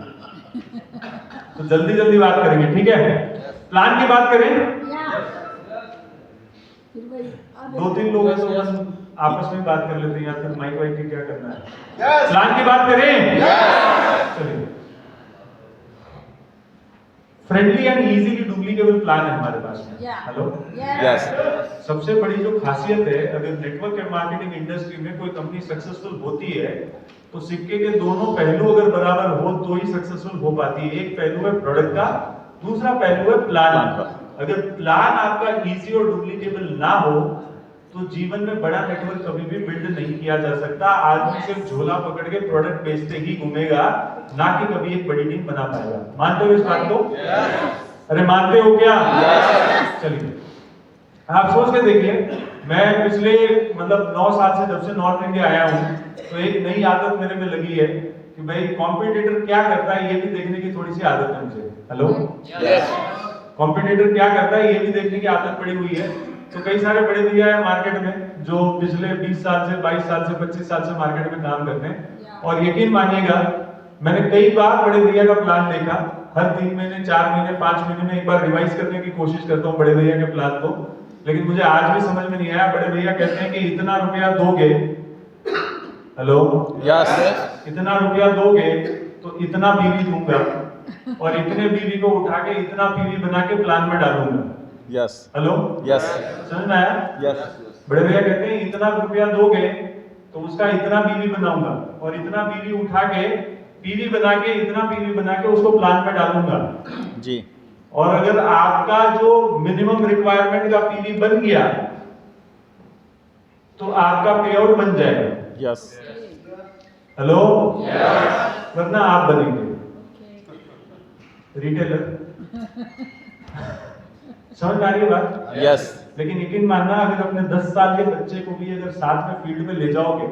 तो जल्दी जल्दी बात करेंगे, ठीक है? प्लान की बात करें। फिर वही 2-3 लोग हैं तो बस आपस में बात कर लेते हैं, या फिर माइक वाइक की क्या करना है? प्लान की बात करें। चलिए, friendly and easily duplicable plan है हमारे पास में। Hello, yes. सबसे बड़ी जो खासियत है, अगर नेटवर्क एंड मार्केटिंग इंडस्ट्री में कोई कंपनी सक्सेसफुल होती है तो सिक्के के दोनों पहलू अगर बराबर हो तो ही सक्सेसफुल हो पाती है। एक पहलू है प्रोडक्ट का, दूसरा पहलू है प्लान का। अगर प्लान आपका इजी और डुप्लीकेबल ना हो तो जीवन में बड़ा नेटवर्क कभी भी बिल्ड नहीं किया जा सकता। आदमी सिर्फ झोला पकड़ के प्रोडक्ट बेचते ही घूमेगा, ना कि कभी एक बड़ी टीम बना पाएगा। मानते हो इस बात को? अरे मानते हो क्या? चलिए, आप सोच के देखिए, मैं पिछले मतलब 9 साल से जब से नॉर्थ इंडिया आया हूँ तो एक नई आदत मेरे में लगी है कि भाई कॉम्पिटिटर क्या करता है ये भी देखने की थोड़ी सी आदत है मुझे। हेलो, कॉम्पिटिटर क्या करता है ये भी देखने की आदत पड़ी हुई है। तो कई सारे बड़े भैया है मार्केट में जो पिछले 20 साल से 22 साल से 25 साल से मार्केट में काम करते हैं, और यकीन मानिएगा मैंने कई बार बड़े भैया का प्लान देखा। हर 3 महीने 4 महीने 5 महीने में एक बार रिवाइज करने की कोशिश करता हूँ बड़े भैया के प्लान को, लेकिन मुझे आज भी समझ में नहीं आया। बड़े भैया कहते हैं कि इतना रुपया दोगे, हेलो, यस। इतना रुपया दोगे तो इतना बीवी दूंगा और इतने बीवी को उठा के इतना बीवी बना के प्लान में डालूंगा। यस। Hello, yes. समझ में आया? यस। बड़े भैया कहते हैं इतना रुपया दोगे तो उसका इतना बीवी बनाऊंगा और इतना बीवी उठा के बीवी बना के इतना बीवी बना के उसको प्लान में डालूंगा। जी। और अगर आपका जो मिनिमम रिक्वायरमेंट का पीवी बन गया तो आपका पे आउट बन जाएगा। यस। हेलो, वरना आप बनेंगे ओके रिटेलर। समझ में आ रही है बात? यस। लेकिन यकीन मानना, अगर अपने 10 साल के बच्चे को भी अगर साथ में फील्ड में ले जाओगे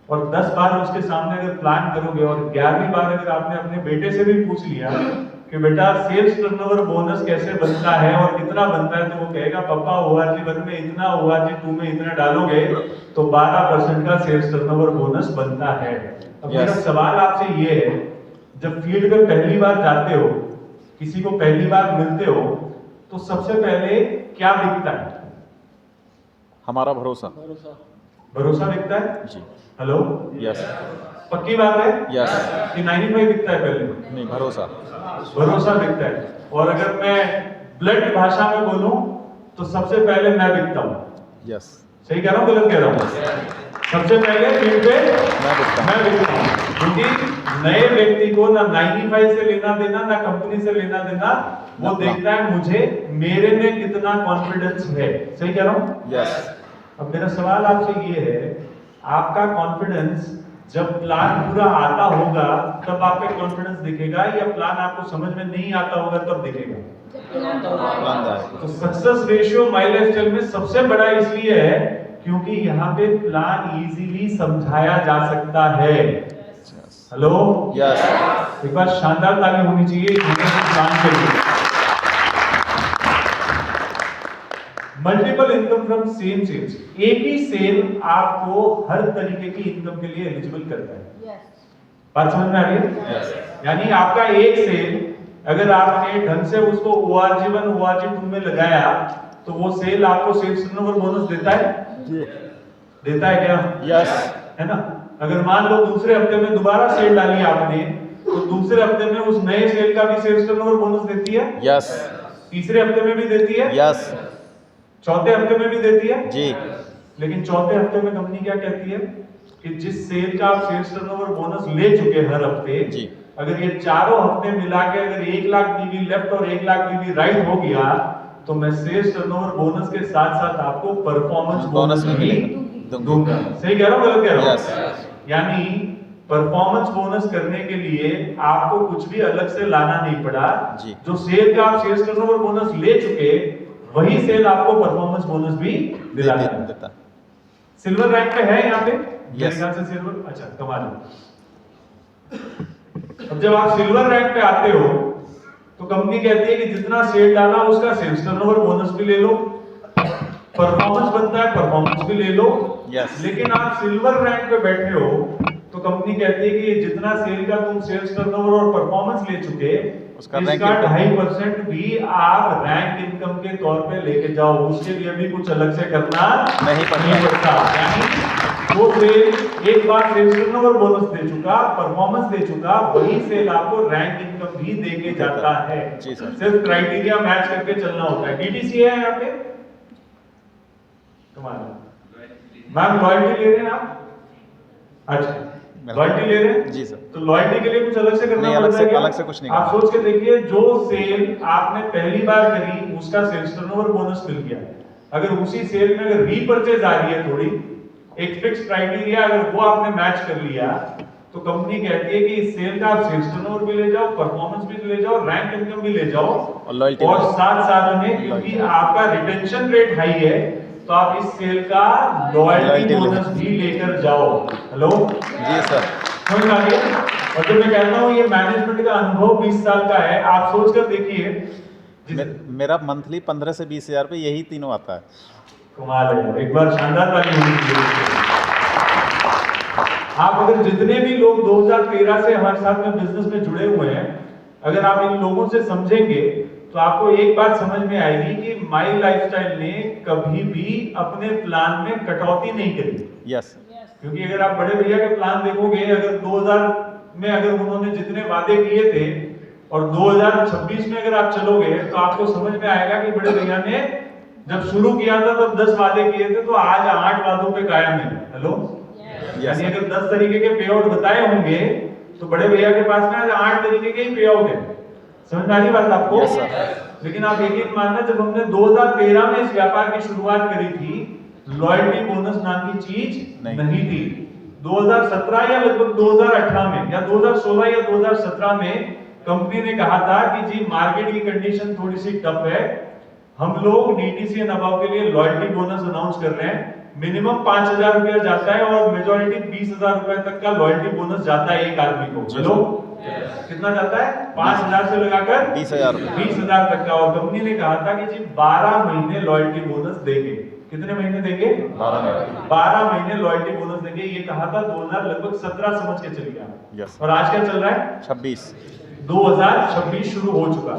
और 10 बार उसके सामने अगर प्लान करोगे और 11वीं बार अगर आपने अपने बेटे से भी पूछ लिया कि बेटा सेल्स टर्नओवर बोनस कैसे बनता है और कितना बनता है, तो वो कहेगा पापा ORG1 में इतना, ORG2 में इतना डालोगे तो 12% का सेल्स टर्नओवर बोनस बनता है। अब मेरा सवाल आपसे ये है, जब फील्ड में पहली बार जाते हो, किसी को पहली बार मिलते हो, तो सबसे पहले क्या दिखता है? हमारा भरोसा। भरोसा दिखता है जी। Hello, yes. पक्की बात है यस। कि 95 दिखता है पहले? नहीं, भरोसा। भरोसा दिखता है। और अगर मैं ब्लड भाषा में बोलूं तो सबसे पहले मैं दिखता हूं। यस। सही कह रहा हूं, गलत कह रहा हूं? सबसे पहले फील्ड पे मैं दिखता हूं, क्योंकि नए व्यक्ति को ना 95 से लेना देना, ना कंपनी से लेना देना, वो देखता है मुझे मेरे में कितना कॉन्फिडेंस है। सही कह रहा हूं? यस। अब मेरा सवाल आपसे ये है, आपका कॉन्फिडेंस जब प्लान पूरा आता होगा तब आप पे कॉन्फिडेंस दिखेगा, या प्लान आपको समझ में नहीं आता होगा तब दिखेगा? प्लान जाए। तो सक्सेस रेशियो माय लाइफस्टाइल में सबसे बड़ा इसलिए है क्योंकि यहाँ पे प्लान इजीली समझाया जा सकता है। Hello, yes. एक बार शानदार ताली होनी चाहिए प्लान के लिए। Multiple income from same sales, एक ही सेल आपको हर तरीके की इनकम के लिए एलिजिबल करता है। बात समझ में आ रही है? यस। यानी आपका एक सेल अगर आपने ढंग से उसको ORG1 ORG2 में लगाया तो वो सेल आपको सेल्स टर्नओवर बोनस देता है? देता है क्या? यस। है ना? अगर मान लो दूसरे हफ्ते में दोबारा सेल डाली आपने, तो दूसरे हफ्ते में उस नए सेल का भी सेल्स टर्नओवर बोनस देती है? यस। तीसरे हफ्ते में भी देती है? यस। चौथे हफ्ते में भी देती है? जी। लेकिन चौथे हफ्ते में कंपनी क्या कहती है कि जिस सेल का आप सेल्स टर्नओवर बोनस ले चुके हर हफ्ते जी, अगर ये चारों हफ्ते मिला के अगर 1 लाख पीवी लेफ्ट और 1 लाख पीवी राइट हो गया तो मैं सेल्स टर्नओवर बोनस के साथ साथ आपको परफॉर्मेंस बोनस भी भी मिलेगा। दूंगा। सही कह रहा हूं, गलत कह रहा हूं? यस। यानी परफॉर्मेंस बोनस करने के लिए आपको कुछ भी अलग से लाना नहीं पड़ा जी। जो सेल का आप सेल्स टर्नओवर बोनस ले चुके वही सेल आपको परफॉर्मेंस बोनस भी दिलाता है। देता। सिल्वर रैंक पे है यहाँ पे? Yes. मेरे ख्याल से सिल्वर, अच्छा कमाल है। अब जब आप सिल्वर रैंक पे आते हो तो कंपनी कहती है कि जितना सेल डाला उसका सेल्स टर्नओवर बोनस भी ले लो, परफॉर्मेंस बनता है परफॉर्मेंस भी ले लो। Yes. लेकिन आप सिल्वर रैंक पे बैठे हो तो कंपनी कहती है कि जितना सेल का तुम सेल्स टर्नओवर और परफॉर्मेंस ले चुके उसका इसका 2.5% भी आप रैंक इनकम के तौर पे लेके जाओ, उसके लिए भी कुछ अलग से करना नहीं पड़ता। यानी वो सेल एक बार सेल्स टर्नओवर बोनस दे चुका, परफॉर्मेंस दे चुका, वही सेल आपको रैंक इनकम भी देके जाता है। जी सर। सिर्फ क्राइटेरिया मैच करके चलना होता है। डीटीसी है यहाँ पे? मैम लॉयल्टी ले रहे हैं आप? अच्छा, लॉयल्टी ले रहे हैं? जी सर। तो लॉयल्टी के लिए कुछ अलग से करना नहीं, पड़ता है क्या? अलग से कुछ नहीं आप सोच के देखिए, जो सेल आपने पहली बार करी उसका सेल्स टर्नओवर बोनस मिल गया, अगर उसी सेल में अगर रीपर्चेज आ रही है थोड़ी, एक फिक्स क्राइटेरिया अगर वो आपने मैच कर लिया तो कंपनी कहती है कि इस सेल का आप सेल्स टर्नओवर भी ले जाओ, परफॉर्मेंस भी ले जाओ, रैंक इनकम भी ले जाओ और साथ साथ में क्योंकि आपका रिटेंशन रेट हाई है तो आप इस सेल का लॉयल्टी बोनस भी लेकर जाओ। हेलो जी सर। समझ में आ गया? और जब मैं कहता हूँ ये मैनेजमेंट का अनुभव 20 साल का है, आप सोच कर देखिए। मेरा मंथली 15 से 20 हजार पे यही तीनों आता है। कमाल है, एक बार शानदार ताली होनी चाहिए। आप अगर जितने भी लोग 2013 से हमारे साथ में बिजनेस में जुड़े हुए हैं, अगर आप इन लोगों से समझेंगे तो आपको एक बात समझ में आएगी कि माई लाइफस्टाइल ने कभी भी अपने प्लान में कटौती नहीं करी। यस। क्योंकि अगर आप बड़े भैया के प्लान देखोगे, अगर 2000 में अगर उन्होंने जितने वादे किए थे और 2026 में अगर आप चलोगे तो आपको समझ में आएगा कि बड़े भैया ने जब शुरू किया था तब 10 वादे किए थे तो आज 8 वादों पे कायम है। हेलो, यानी अगर 10 तरीके के पे आउट बताए होंगे तो बड़े भैया के पास में आज 8 तरीके के ही पे आउट है। समझ में आ रही बात आपको? Yes sir. लेकिन आप यकीन मानना, जब हमने 2013 में इस व्यापार की शुरुआत करी थी, लॉयल्टी बोनस नाम की चीज नहीं थी। 2017 या लगभग 2018 में या 2016 या 2017 में कंपनी ने कहा था कि जी मार्केट की कंडीशन थोड़ी सी टफ है, हम लोग डीटीसी एंड अबव के लिए लॉयल्टी बोनस अनाउंस कर रहे हैं। मिनिमम 5,000 रुपया जाता है और मेजॉरिटी 20,000 रुपए तक का लॉयल्टी बोनस जाता है एक आदमी को। चलो कितना जाता है? 5,000 से लगाकर 20,000 20,000 तक का। और कंपनी ने कहा था कि जी 12 महीने लॉयल्टी बोनस देंगे। कितने महीने देंगे? 12 महीने लॉयल्टी बोनस देंगे। ये कहा था 2017 समझ के चलिए आप। और आज क्या चल रहा है? 2026 शुरू हो चुका,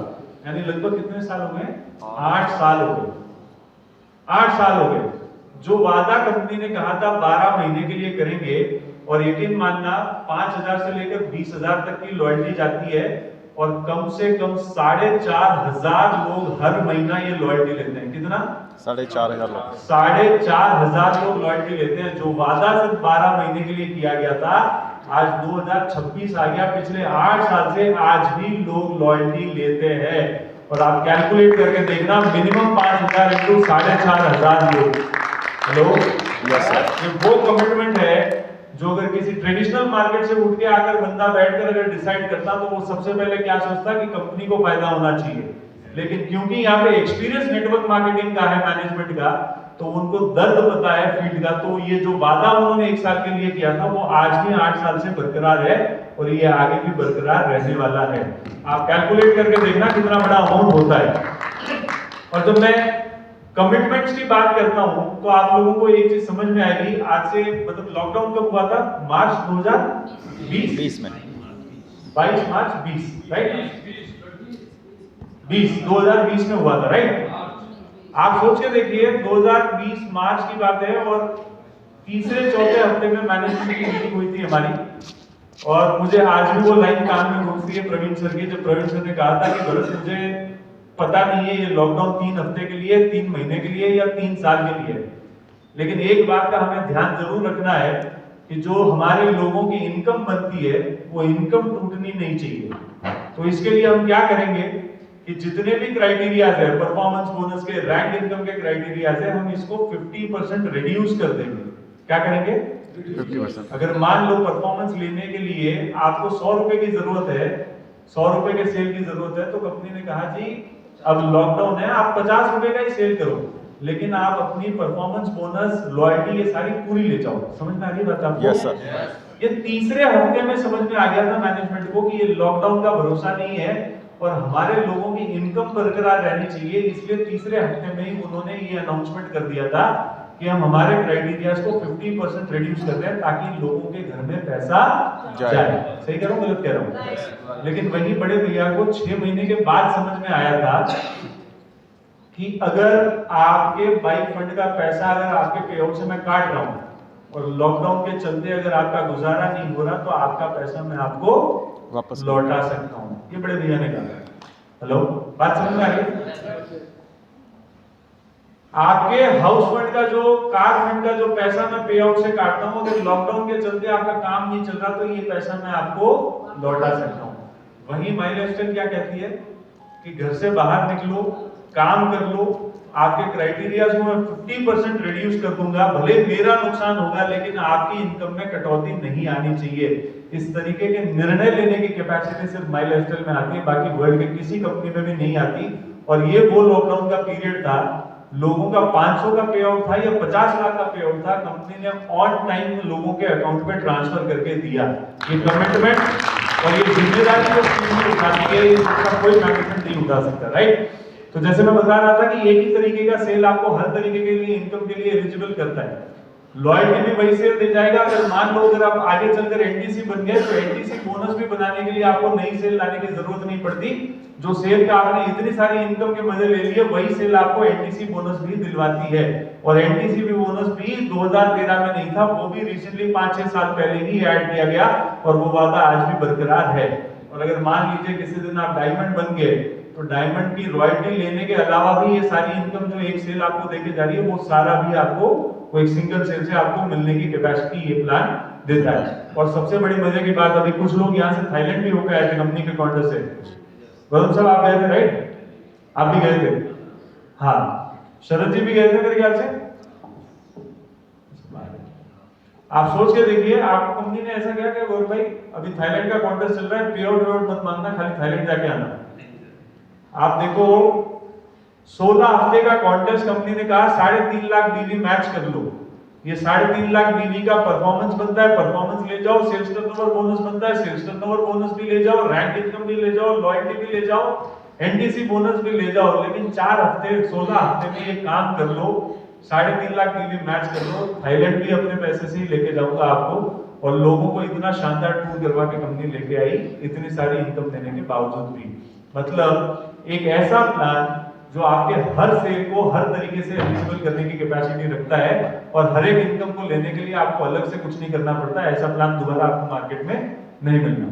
यानी लगभग कितने साल हो गए? 8 साल हो गए। 8 साल हो गए। जो वादा कंपनी ने कहा था 12 महीने के लिए करेंगे, और यकीन मानना 5,000 से लेकर 20,000 तक की लॉयल्टी जाती है, और कम से कम 4,500 लोग हर महीना ये लॉयल्टी लेते हैं। कितना? 4,500 लोग। 4,500 लोग लॉयल्टी लेते हैं। जो वादा सिर्फ 12 महीने के लिए किया गया था, आज 2026 आ गया, पिछले 8 साल से आज भी लोग लॉयल्टी लेते हैं। और आप कैलकुलेट करके देखना, मिनिमम 5,000 इंटू 4,500 लोग। Hello, yes sir. ये वो कमिटमेंट है जो अगर किसी ट्रेडिशनल मार्केट से उठ के आकर बंदा बैठकर अगर डिसाइड करता, तो वो सबसे पहले क्या सोचता कि कंपनी को फायदा होना चाहिए। लेकिन क्योंकि यहाँ पे एक्सपीरियंस नेटवर्क मार्केटिंग का है, मैनेजमेंट का, तो उनको दर्द पता है फील्ड का। तो ये जो वादा उन्होंने 1 साल के लिए किया था, वो आज भी 8 साल से बरकरार है, और ये आगे भी बरकरार रहने वाला है। आप कैलकुलेट करके देखना कितना बड़ा अमाउंट होता है। और जब मैं कमिटमेंट्स की बात करता हूं, तो आप लोगों को एक चीज समझ में आएगी। आज से मतलब लॉकडाउन कब हुआ था? मार्च 2020 में 22 मार्च 20, राइट? 2020 में हुआ था, राइट? आप सोच के देखिए, 2020 मार्च की बात है, और तीसरे चौथे हफ्ते में मैनेजमेंट की मीटिंग हुई थी हमारी, और मुझे आज भी वो लाइन कान में घूमती है प्रवीण सर की, जब प्रवीण सर ने कहा था कि भरत, मुझे पता नहीं है ये लॉकडाउन 3 हफ्ते के लिए, 3 महीने के लिए या 3 साल के लिए, लेकिन एक बात का हमें ध्यान जरूर रखना है कि जो हमारे लोगों की इनकम बनती है, वो इनकम टूटनी नहीं चाहिए। तो इसके लिए हम क्या करेंगे कि जितने भी क्राइटेरियाज है, परफॉर्मेंस बोनस के, रैंक इनकम के क्राइटेरियाज है, हम इसको 50% रिड्यूस कर देंगे। क्या करेंगे? 50%। अगर मान लो परफॉर्मेंस लेने के लिए आपको 100 रुपए की जरूरत है, 100 रुपए के सेल की जरूरत है, तो कंपनी ने कहा जी अब लॉकडाउन है, आप 50 रुपए का ही सेल करो, लेकिन आप अपनी परफॉर्मेंस बोनस, लॉयल्टी, ये सारी पूरी ले जाओ। समझ में आ रही बात आपको? Yes sir. ये तीसरे हफ्ते में समझ में आ गया था मैनेजमेंट को कि ये लॉकडाउन का भरोसा नहीं है और हमारे लोगों की इनकम बरकरार रहनी चाहिए, इसलिए तीसरे हफ्ते में ही उन्होंने ये अनाउंसमेंट कर दिया था कि हम हमारे क्राइटेरियाज को 50% रिड्यूस कर रहे हैं, ताकि लोगों के घर में पैसा जाए। सही कह रहा हूं, गलत कह रहा हूं? लेकिन वही बड़े भैया को 6 महीने के बाद समझ में आया था कि अगर आपके बाइक फंड का पैसा अगर आपके पेआउट से मैं काट रहा हूं, और लॉकडाउन के चलते अगर आपका गुजारा नहीं हो रहा, तो आपका पैसा मैं आपको वापस लौटा सकता हूं। ये बड़े भैया ने कहा। हेलो, बात समझ में आ रही? आपके हाउस फंड का, जो कार फंड का जो पैसा मैं पे आउट से काटता हूं, अगर लॉकडाउन के चलते आपका काम नहीं चल रहा, तो ये पैसा मैं आपको लौटा सकता हूं। वही माई लाइफस्टाइल क्या कहती है कि घर से बाहर निकलो, काम कर लो, आपके क्राइटेरियाज को मैं 50% रिड्यूस कर दूंगा, भले मेरा नुकसान होगा, लेकिन आपकी इनकम में कटौती नहीं आनी चाहिए। इस तरीके के निर्णय लेने की कैपेसिटी सिर्फ माई लाइफस्टाइल में आती है, बाकी वर्ल्ड के किसी कंपनी में भी नहीं आती। और ये वो लॉकडाउन का पीरियड था, लोगों का 500 का पे आउट था या 50 लाख का पे आउट था, कंपनी ने ऑन टाइम लोगों के अकाउंट में ट्रांसफर करके दिया। ये कमिटमेंट और ये जिम्मेदारी जो कंपनी उठाती है, इसका कोई मैनेजमेंट नहीं उठा सकता, राइट? तो जैसे मैं बता रहा था कि एक ही तरीके का सेल आपको हर तरीके के लिए इनकम के लिए एलिजिबल करता है। लॉयल्टी भी वही सेल दे जाएगा। अगर मान लो अगर आप आगे चलकर एनटीसी बन गए, तो एनटीसी बोनस भी बनाने के लिए आपको नई सेल लाने की जरूरत नहीं पड़ती। जो सेल का आपने इतनी सारी इनकम के मजे ले लिए, वही सेल आपको एनटीसी बोनस भी दिलवाती है। और एनटीसी भी बोनस भी 2013 में नहीं था, वो भी रिसेंटली 5-6 साल पहले ही ऐड किया गया, और वो वादा आज भी बरकरार है। और अगर मान लीजिए किसी दिन आप डायमंड बन गए, तो डायमंड की रॉयल्टी लेने के अलावा भी ये सारी इनकम जो एक सेल आपको देके जा रही है, वो सारा भी आपको वो एक सिंगल सेल से आपको मिलने की कैपेसिटी ये प्लान देता है। और सबसे बड़ी मजे की बात, अभी कुछ लोग यहाँ से थाईलैंड भी होकर आए थे कंपनी के काउंटर से। वरुण साहब आप गए थे, राइट? आप भी गए थे? हाँ, शरद जी भी गए थे मेरे ख्याल से। आप सोच के देखिए, आपकी कंपनी ने ऐसा किया कि गौरव भाई अभी थाईलैंड का कॉन्टेस्ट चल रहा है, पे आउट मत मांगना, खाली थाईलैंड जाके आना। आप देखो 16 हफ्ते का कॉन्टेस्ट, कंपनी ने कहा 3.5 लाख बीवी मैच कर लो। ये 3.5 लाख बीवी का परफॉर्मेंस बनता है, परफॉर्मेंस ले जाओ, सेल्स टर्नओवर बोनस बनता है, सेल्स टर्नओवर बोनस भी ले जाओ, रैंक इनकम भी ले जाओ, लॉयल्टी भी ले जाओ, एनडीसी बोनस भी ले जाओ। लेकिन 4 हफ्ते 16 हफ्ते में ये काम कर लो, 3.5 लाख बीवी मैच कर लो। थाईलैंड भी अपने पैसे से ही लेके जाऊंगा आपको, और लोगों को इतना शानदार टूर करवा के कंपनी लेके आई, इतनी सारी इनकम देने के बावजूद भी। मतलब एक ऐसा प्लान जो आपके हर सेल को हर तरीके से एलिजिबल करने की कैपेसिटी रखता है, और हर एक इनकम को लेने के लिए आपको अलग से कुछ नहीं करना पड़ता। ऐसा प्लान दोबारा आपको मार्केट में नहीं मिलना।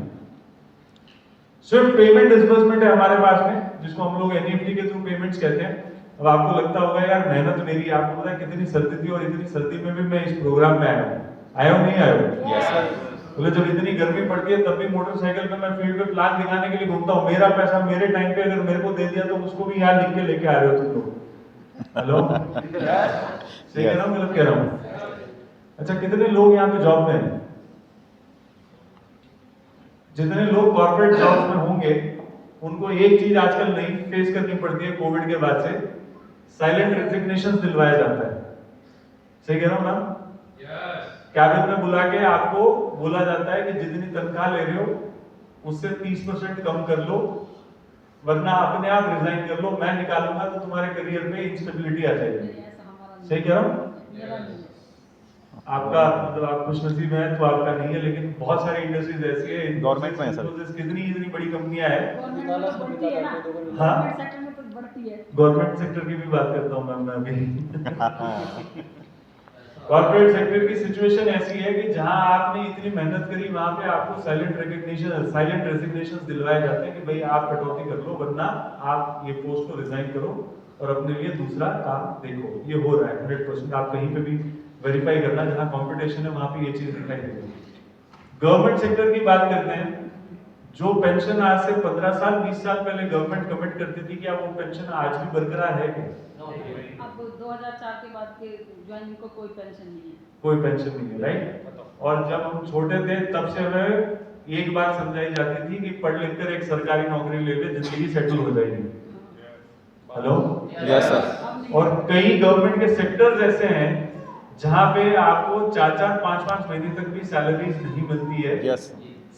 सिर्फ पेमेंट डिस्बर्समेंट है हमारे पास में, जिसको हम लोग एनईएफटी के थ्रू पेमेंट्स कहते हैं। अब आपको लगता होगा यार मेहनत मेरी, आपको पता है कितनी सर्दी थी, और इतनी सर्दी में भी मैं इस प्रोग्राम में आया हूं नहीं आया हूं? Yes sir. बोले जब इतनी गर्मी पड़ती है तब भी मोटरसाइकिल पे मैं फील्ड पे प्लान दिखाने के लिए घूमता हूँ। मेरा पैसा मेरे टाइम पे अगर मेरे को दे दिया तो उसको भी यहाँ लिख के लेके आ रहे हो तुम लोग। हेलो, सही कह रहा हूँ गलत कह रहा हूँ? अच्छा, कितने लोग यहाँ पे जॉब में हैं? जितने लोग कॉर्पोरेट जॉब्स में होंगे उनको एक चीज आजकल नहीं फेस करनी पड़ती है कोविड के बाद से, साइलेंट रेजिग्नेशन दिलवाया जाता है। सही कह रहा हूँ मैम? कैबिन में बुला के आपको बोला जाता है कि जितनी तनख्वाह ले रहे हो उससे 30% कम कर लो, वरना अपने आप रिजाइन कर लो, मैं निकालूंगा तो तुम्हारे करियर में इंस्टेबिलिटी आ जाएगी। सही कह रहा हूँ? आपका मतलब आप खुशनसीब हैं तो आपका नहीं है, लेकिन बहुत सारी इंडस्ट्रीज ऐसी है, गवर्नमेंट में है सर। कितनी बड़ी कंपनियां हैं। हाँ, हाँ, सेक्टर में तो बढ़ती है। गवर्नमेंट सेक्टर की भी बात करता हूँ मैम मैं अभी। कॉर्पोरेट सेक्टर की सिचुएशन ऐसी है कि जहां आपने इतनी मेहनत करी वहां पे आपको साइलेंट रेजिग्नेशन दिलवाए जाते हैं कि भाई आप कटौती कर लो, वरना आप ये पोस्ट को रिजाइन करो और अपने लिए दूसरा काम देखो। ये हो रहा है 100%। आप कहीं पे भी वेरीफाई करना, जहां कंपटीशन है वहां पे ये चीज दिखाई देगी। गवर्नमेंट सेक्टर की बात करते हैं, जो पेंशन आज से 15 साल 20 साल पहले गवर्नमेंट कमिट करती थी, क्या वो पेंशन आज भी बरकरार है क्या? अब 2004 के बाद के ज्वाइनिंग को कोई पेंशन नहीं है। कोई पेंशन नहीं है, राइट? और जब हम छोटे थे तब से हमें एक बात समझाई जाती थी कि पढ़ लिख कर एक सरकारी नौकरी ले ले, जिंदगी सेटल हो जाएगी। Hello, yes sir. और कई गवर्नमेंट के सेक्टर्स ऐसे हैं जहां पे आपको 4-4 5-5 महीने तक भी सैलरीज नहीं मिलती है। यस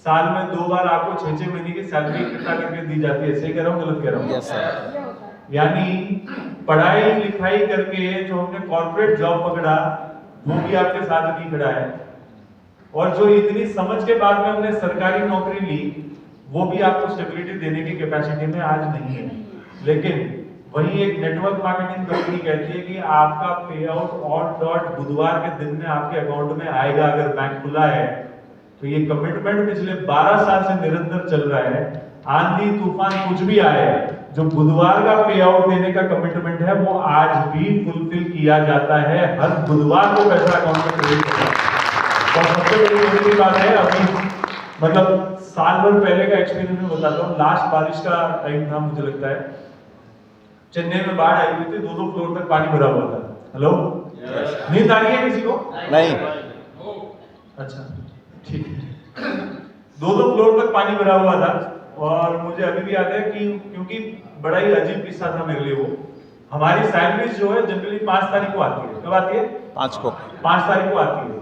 साल में 2 बार आपको 6-6 महीने की सैलरी इकट्ठा करके दी जाती है। सही कह रहा हूँ गलत कह रहा हूँ? Yes sir. ये होता है। यानी पढ़ाई लिखाई करके जो हमने कॉर्पोरेट जॉब पकड़ा वो भी आपके साथ नहीं खड़ा है, और जो इतनी समझ के बाद में हमने सरकारी नौकरी ली वो भी आपको स्टेबिलिटी देने की कैपेसिटी में आज नहीं है। लेकिन वही एक नेटवर्क मार्केटिंग कंपनी कहती है कि आपका पे आउट ऑन डॉट बुधवार के दिन में आपके अकाउंट में आएगा अगर बैंक खुला है। तो ये कमिटमेंट पिछले 12 साल से निरंतर चल रहा है। आंधी तूफान कुछ भी आए, जो बुधवार का पे आउट देने का कमिटमेंट है वो आज भी फुलफिल किया जाता है। हर बुधवार को पैसा अकाउंट में क्रेडिट होता है। और सबसे बड़ी बात है, अभी मतलब साल भर पहले का एक्सपीरियंस मैं बताता हूँ। लास्ट बारिश का टाइम था, मुझे लगता है चेन्नई में बाढ़ आई हुई थी, 2-2 फ्लोर तक पानी भरा हुआ था। हेलो, नींद आ रही है किसी को? नहीं। अच्छा ठीक है। 2-2 फ्लोर तक पानी भरा हुआ था, और मुझे अभी भी याद है कि क्योंकि बड़ा ही अजीब किस्सा था मेरे लिए वो। हमारी सैलरीज जो है जनरली 5 तारीख को आती है। कब आती है? 5 को। 5 तारीख को आती है।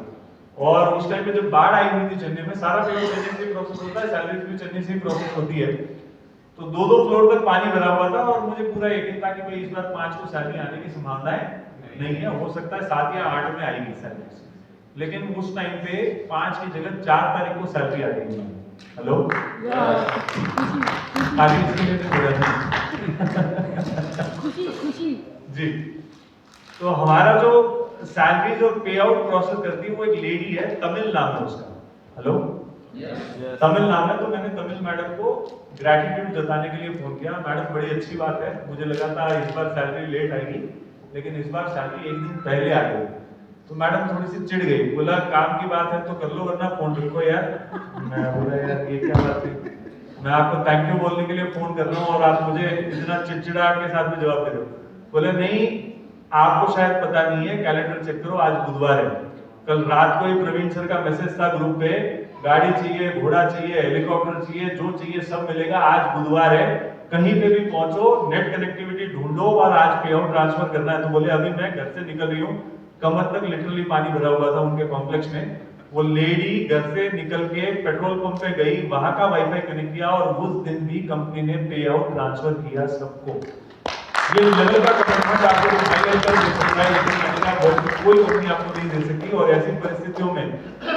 और उस टाइम पे जब बाढ़ आई हुई थी चेन्नई में, सारा पेमेंट चेन्नई से प्रोसेस होता है, सैलरीज भी चेन्नई से प्रोसेस होती है। तो 2-2 फ्लोर तक पानी भरा हुआ था, और मुझे पूरा यकीन था कि भाई इस बार 5 को सैलरी आने की संभावनाएं नहीं है, हो सकता है 7 या 8 में आएगी सैलरी। लेकिन उस टाइम पे 5 की जगह 4 तारीख को सैलरी आ गई। हेलो, खाली इसके लिए तो बोला था। खुशी जी। तो हमारा जो सैलरीज और पे आउट प्रोसेस करती है वो एक लेडी है, तमिल नाम है उसका। हेलो, तमिल नाम है। तो मैंने तमिल मैडम को ग्रेटिट्यूड जताने के लिए फोन किया। मैडम बड़ी अच्छी बात है, मुझे लगा था इस बार सैलरी लेट आएगी, लेकिन इस बार सैलरी एक दिन पहले आ गई। तो मैडम थोड़ी सी चिढ़ गई, बोला काम की बात है तो कर लो, वरना फोन रखो यार। मैं बोला यार ये क्या बात है? मैं आपको थैंक यू बोलने के लिए फोन कर रहा हूँ और आप मुझे इतना चिड़चिड़ाहट के साथ में जवाब दे रहे हो। बोले नहीं, आपको शायद पता नहीं है, कैलेंडर चेक करो, आज बुधवार है। कल रात को ही प्रवीण सर का मैसेज था ग्रुप पे, गाड़ी चाहिए, घोड़ा चाहिए, हेलीकॉप्टर चाहिए, जो चाहिए सब मिलेगा, आज बुधवार है, कहीं पे भी पहुंचो, नेट कनेक्टिविटी ढूंढो और आज पे आउट ट्रांसफर करना है। तो बोले अभी मैं घर से निकल रही हूँ, कमर तक लिटरली पानी भरा हुआ था उनके कॉम्प्लेक्स में। वो लेडी घर से निकल के पेट्रोल पंप पे गई, वहां का वाईफाई कनेक्ट किया और उस दिन भी कंपनी ने पे आउट ट्रांसफर किया सबको। ये लेवल का कमिटमेंट आपको हाईलाइट कर दे सकता है, लेकिन मैंने कहा कोई कंपनी आपको नहीं दे सकती। और ऐसी परिस्थितियों में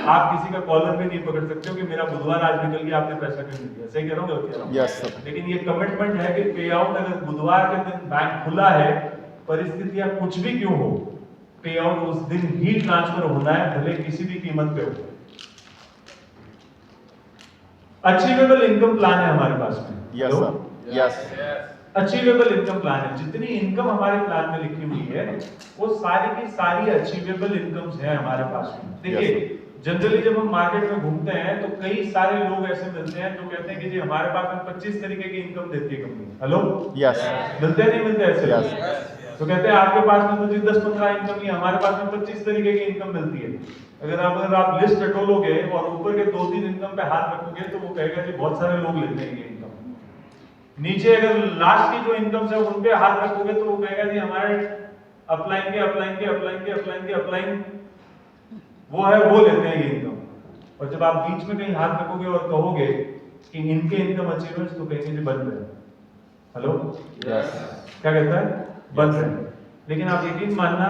आप किसी का कॉलर भी नहीं पकड़ सकते हो कि मेरा बुधवार आज निकल गया, आपने पैसा क्यों नहीं दिया। सही कह रहा हूँ, गलत कह रहा हूँ? Yes sir. लेकिन ये कमिटमेंट है कि पे आउट अगर बुधवार के दिन बैंक खुला है, परिस्थितियां कुछ भी क्यों हो, पे आउट उस दिन ही ट्रांसफर होना है, भले किसी भी कीमत पे हो। अचीवेबल इनकम प्लान है हमारे पास में। Yes sir. Yes. Achievable income plan है, जितनी इनकम हमारे प्लान में लिखी हुई है वो सारी की सारी अचीवेबल इनकम्स हैं हमारे पास में। देखिए जनरली जब हम मार्केट में घूमते हैं तो कई सारे लोग ऐसे मिलते हैं जो कहते हैं कि जी हमारे पास में 25 तरीके की इनकम देती है कंपनी। Hello, yes. मिलते नहीं मिलते ऐसे? यस। तो कहते हैं आपके पास में तो जी 10-15 इनकम ही, हमारे पास में 25 तरीके की इनकम मिलती है। अगर आप लिस्ट टटोलोगे और ऊपर के 2-3 इनकम पे हाथ रखोगे तो वो कहेगा जी बहुत सारे लोग लेते हैं ये इनकम। नीचे अगर लास्ट की जो इनकम्स है उन पे हाथ रखोगे तो वो कहेगा जी हमारे अपलाइन के वो है, वो लेते हैं ये इनकम। और जब आप बीच में कहीं हाथ रखोगे और कहोगे कि इनके इनकम अचीवमेंट्स, तो कहेंगे जी बंद है। Hello, yes. क्या कहता है? बंद है। लेकिन आप यकीन मानना,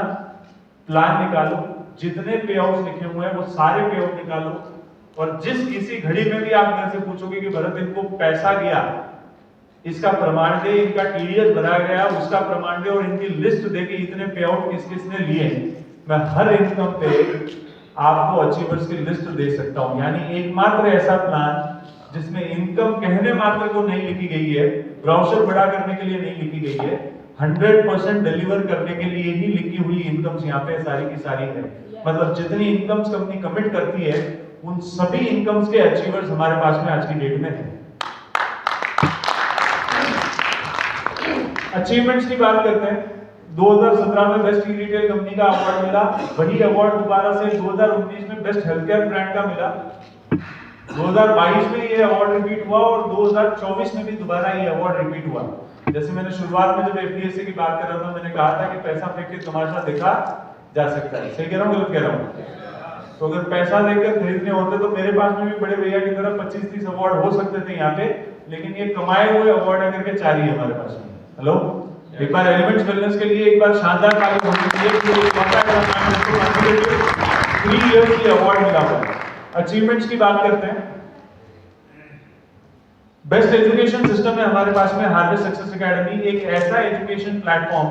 प्लान निकालो, जितने पे आउट लिखे हुए हैं वो सारे पे आउट निकालो, और जिस किसी घड़ी में भी आप मेरे से पूछोगे कि भरत इनको पैसा गया, इसका प्रमाण दे, इनका टीडीएस भरा गया उसका प्रमाण दे, और इनकी लिस्ट दे कि इतने पे आउट किस किसने लिए, मैं हर इनकम पे आपको अचीवर्स की लिस्ट दे सकता हूं। यानी एकमात्र ऐसा प्लान जिसमें इनकम कहने मात्र को नहीं लिखी गई है, ब्राउचर बड़ा करने के लिए नहीं लिखी गई है, 100% डिलीवर करने के लिए ही लिखी हुई इनकम्स यहाँ पे सारी की सारी है। मतलब जितनी इनकम्स कंपनी कमिट करती है उन सभी इनकम्स के अचीवर्स हमारे पास में आज की डेट में है। अचीवमेंट्स की बात करते हैं। 2017 में बेस्ट ई रिटेल कंपनी का अवार्ड मिला, वही अवार्ड दोबारा से 2019 में बेस्ट हेल्थकेयर ब्रांड का मिला, 2022 में ये अवार्ड रिपीट हुआ और 2024 में भी दोबारा ये अवार्ड रिपीट हुआ। जैसे मैंने शुरुआत में जब एफडीएससी की बात कर रहा था, मैंने कहा था कि पैसा फेंक के तमाशा देखा जा सकता है। सही कह रहा हूँ, गलत कह रहा हूँ? तो अगर पैसा देकर खरीदने होते तो मेरे पास में भी बड़े भैया की तरह 25-30 अवार्ड हो सकते थे यहाँ पे, लेकिन ये कमाए हुए अवार्ड है करके 4 ही हमारे पास में। हेलो, एक बार एलिमेंट्स वेलनेस के लिए एक बार शानदार तारीफ होनी चाहिए कि एक कॉन्ट्रैक्ट 3 इयर्स की अवार्ड मिला हुआ। अचीवमेंट्स की बात करते हैं। बेस्ट एजुकेशन सिस्टम है हमारे पास में हार्वेस्ट सक्सेस एकेडमी, एक ऐसा एजुकेशन प्लेटफॉर्म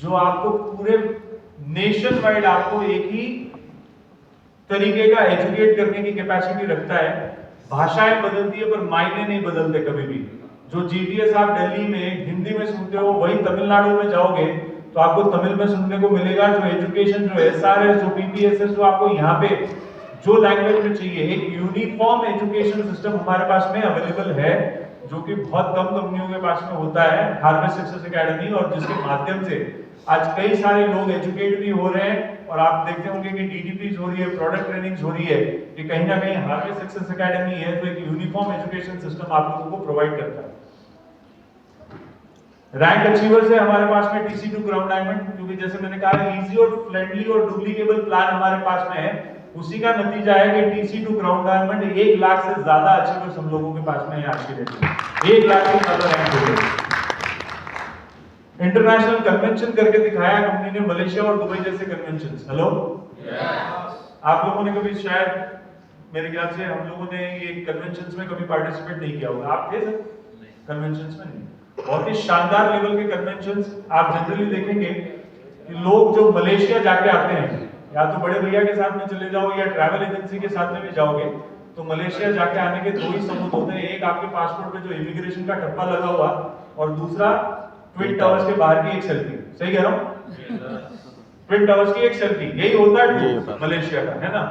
जो आपको पूरे नेशन वाइड आपको एक ही तरीके का एजुकेट करने की कैपेसिटी रखता है। भाषाएं बदलती है पर मायने नहीं बदलते कभी भी। जो जीटीएस आप दिल्ली में हिंदी में सुनते हो वही तमिलनाडु में जाओगे तो आपको तमिल में सुनने को मिलेगा। जो एजुकेशन, जो एसआरएस, जो पीपीएसएस, जो आपको यहाँ पे जो लैंग्वेज में चाहिए, एक यूनिफॉर्म एजुकेशन सिस्टम हमारे पास में अवेलेबल है, जो कि बहुत कम कंपनियों के पास में होता है, हार्वेस्ट सक्सेस एकेडमी, और जिसके माध्यम से आज कई सारे लोग एजुकेट भी हो रहे हैं। और आप देखते होंगे कि डीटीपीज हो रही है, प्रोडक्ट ट्रेनिंग्स हो रही है, कि कहीं ना कहीं हार्वेस्ट सक्सेस एकेडमी है तो एक यूनिफॉर्म एजुकेशन सिस्टम आप लोगों को प्रोवाइड करता है। रैंक अचीवर्स है हमारे पास में टीसी टू क्राउन डायमंड, क्योंकि जैसे मैंने कहा इजी और फ्रेंडली और डुप्लीकेबल प्लान हमारे पास में है। उसी का नतीजा है कि TC to crown diamond 1 lakh से ज्यादा अचीवर्स हम लोगों के पास में है आज के डेट में। 1 लाख से ज्यादा रैंक हो गए। इंटरनेशनल कन्वेंशन करके दिखाया कंपनी ने, मलेशिया और दुबई जैसे कन्वेंशंस। हेलो, आप लोगों ने कभी, शायद मेरे ख्याल से हम लोगों ने ये कन्वेंशंस में कभी पार्टिसिपेट नहीं किया होगा। आप थे सर कन्वेंशंस में? नहीं। बहुत ही शानदार लेवल के कन्वेंशंस आप जनरली देखेंगे कि लोग जो मलेशिया जाके आते हैं, या तो बड़े भैया के साथ में चले जाओ या ट्रैवल एजेंसी के साथ में भी जाओगे, तो मलेशिया जाके आने के 2 ही सबूत होते हैं। एक आपके पासपोर्ट पे जो इमिग्रेशन का ठप्पा लगा हुआ, और दूसरा ट्विन टावर्स के बाहर की एक सेल्फी। सही कह रहा हूँ? ट्विन टावर्स की एक सेल्फी, यही होता है मलेशिया का, है ना?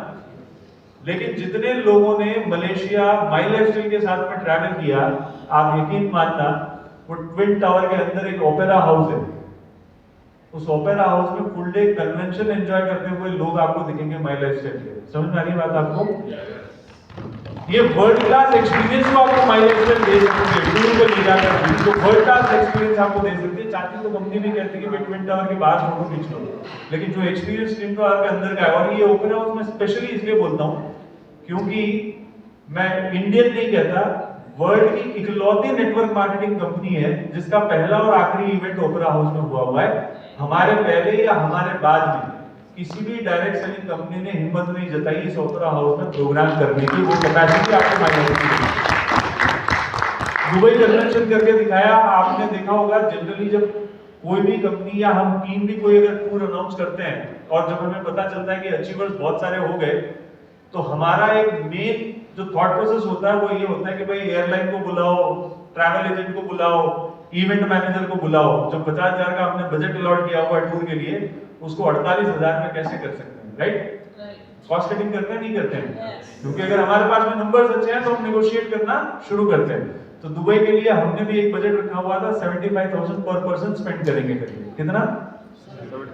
लेकिन जितने लोगों ने मलेशिया माई लाइफस्टाइल के साथ में ट्रैवल किया, आप यकीन मानना, वो ट्विन टावर के अंदर एक ओपेरा हाउस है। उस ओपेरा हाउस में फुल डे कन्वेंशन एंजॉय करते हुए लोग आपको दिखेंगे माई लाइफस्टाइल के। समझ में आ रही बात आपको? ये वर्ल्ड क्लास एक्सपीरियंस को आपको माई लाइफस्टाइल दे सकते हैं, टूर पे ले जाकर भी तो वर्ल्ड क्लास एक्सपीरियंस आपको दे सकते हैं। चाहती तो कंपनी भी कहती है कि ट्विन टावर के बाहर फोटो खींच लो, लेकिन जो एक्सपीरियंस ट्विन टावर के अंदर का है, और ये ओपेरा हाउस मैं स्पेशली इसलिए बोलता हूँ क्योंकि मैं इंडियन नहीं कहता, वर्ल्ड की इकलौती नेटवर्क मार्केटिंग कंपनी है जिसका पहला और आखिरी इवेंट ओपेरा हाउस में हुआ है। हमारे पहले या हमारे बाद में किसी भी डायरेक्ट सेलिंग कंपनी ने हिम्मत नहीं जताई इस ओपेरा हाउस में प्रोग्राम करने की, वो कैपेसिटी आपको माइनस की। दुबई कन्वेंशन करके दिखाया, आपने देखा होगा जनरली जब कोई भी कंपनी या हम टीम भी कोई अगर टूर अनाउंस करते हैं और जब हमें पता चलता है कि अचीवर्स बहुत सारे हो गए, तो हमारा एक मेन जो थॉट प्रोसेस होता है वो ये होता है कि भाई एयरलाइन को बुलाओ, ट्रैवल एजेंट को बुलाओ, इवेंट मैनेजर को बुलाओ। जो 50,000 का हमने बजट अलॉट किया हुआ है टूर के लिए, उसको 48,000 में कैसे कर सकते हैं, राइट? कॉस्ट कटिंग करते हैं, नहीं करते हैं? क्योंकि अगर हमारे पास में नंबर्स अच्छे हैं तो हम नेगोशिएट करना शुरू करते हैं। तो दुबई के लिए हमने भी एक बजट रखा हुआ था, 75,000 पर पर्सन स्पेंड करेंगे करके। कितना?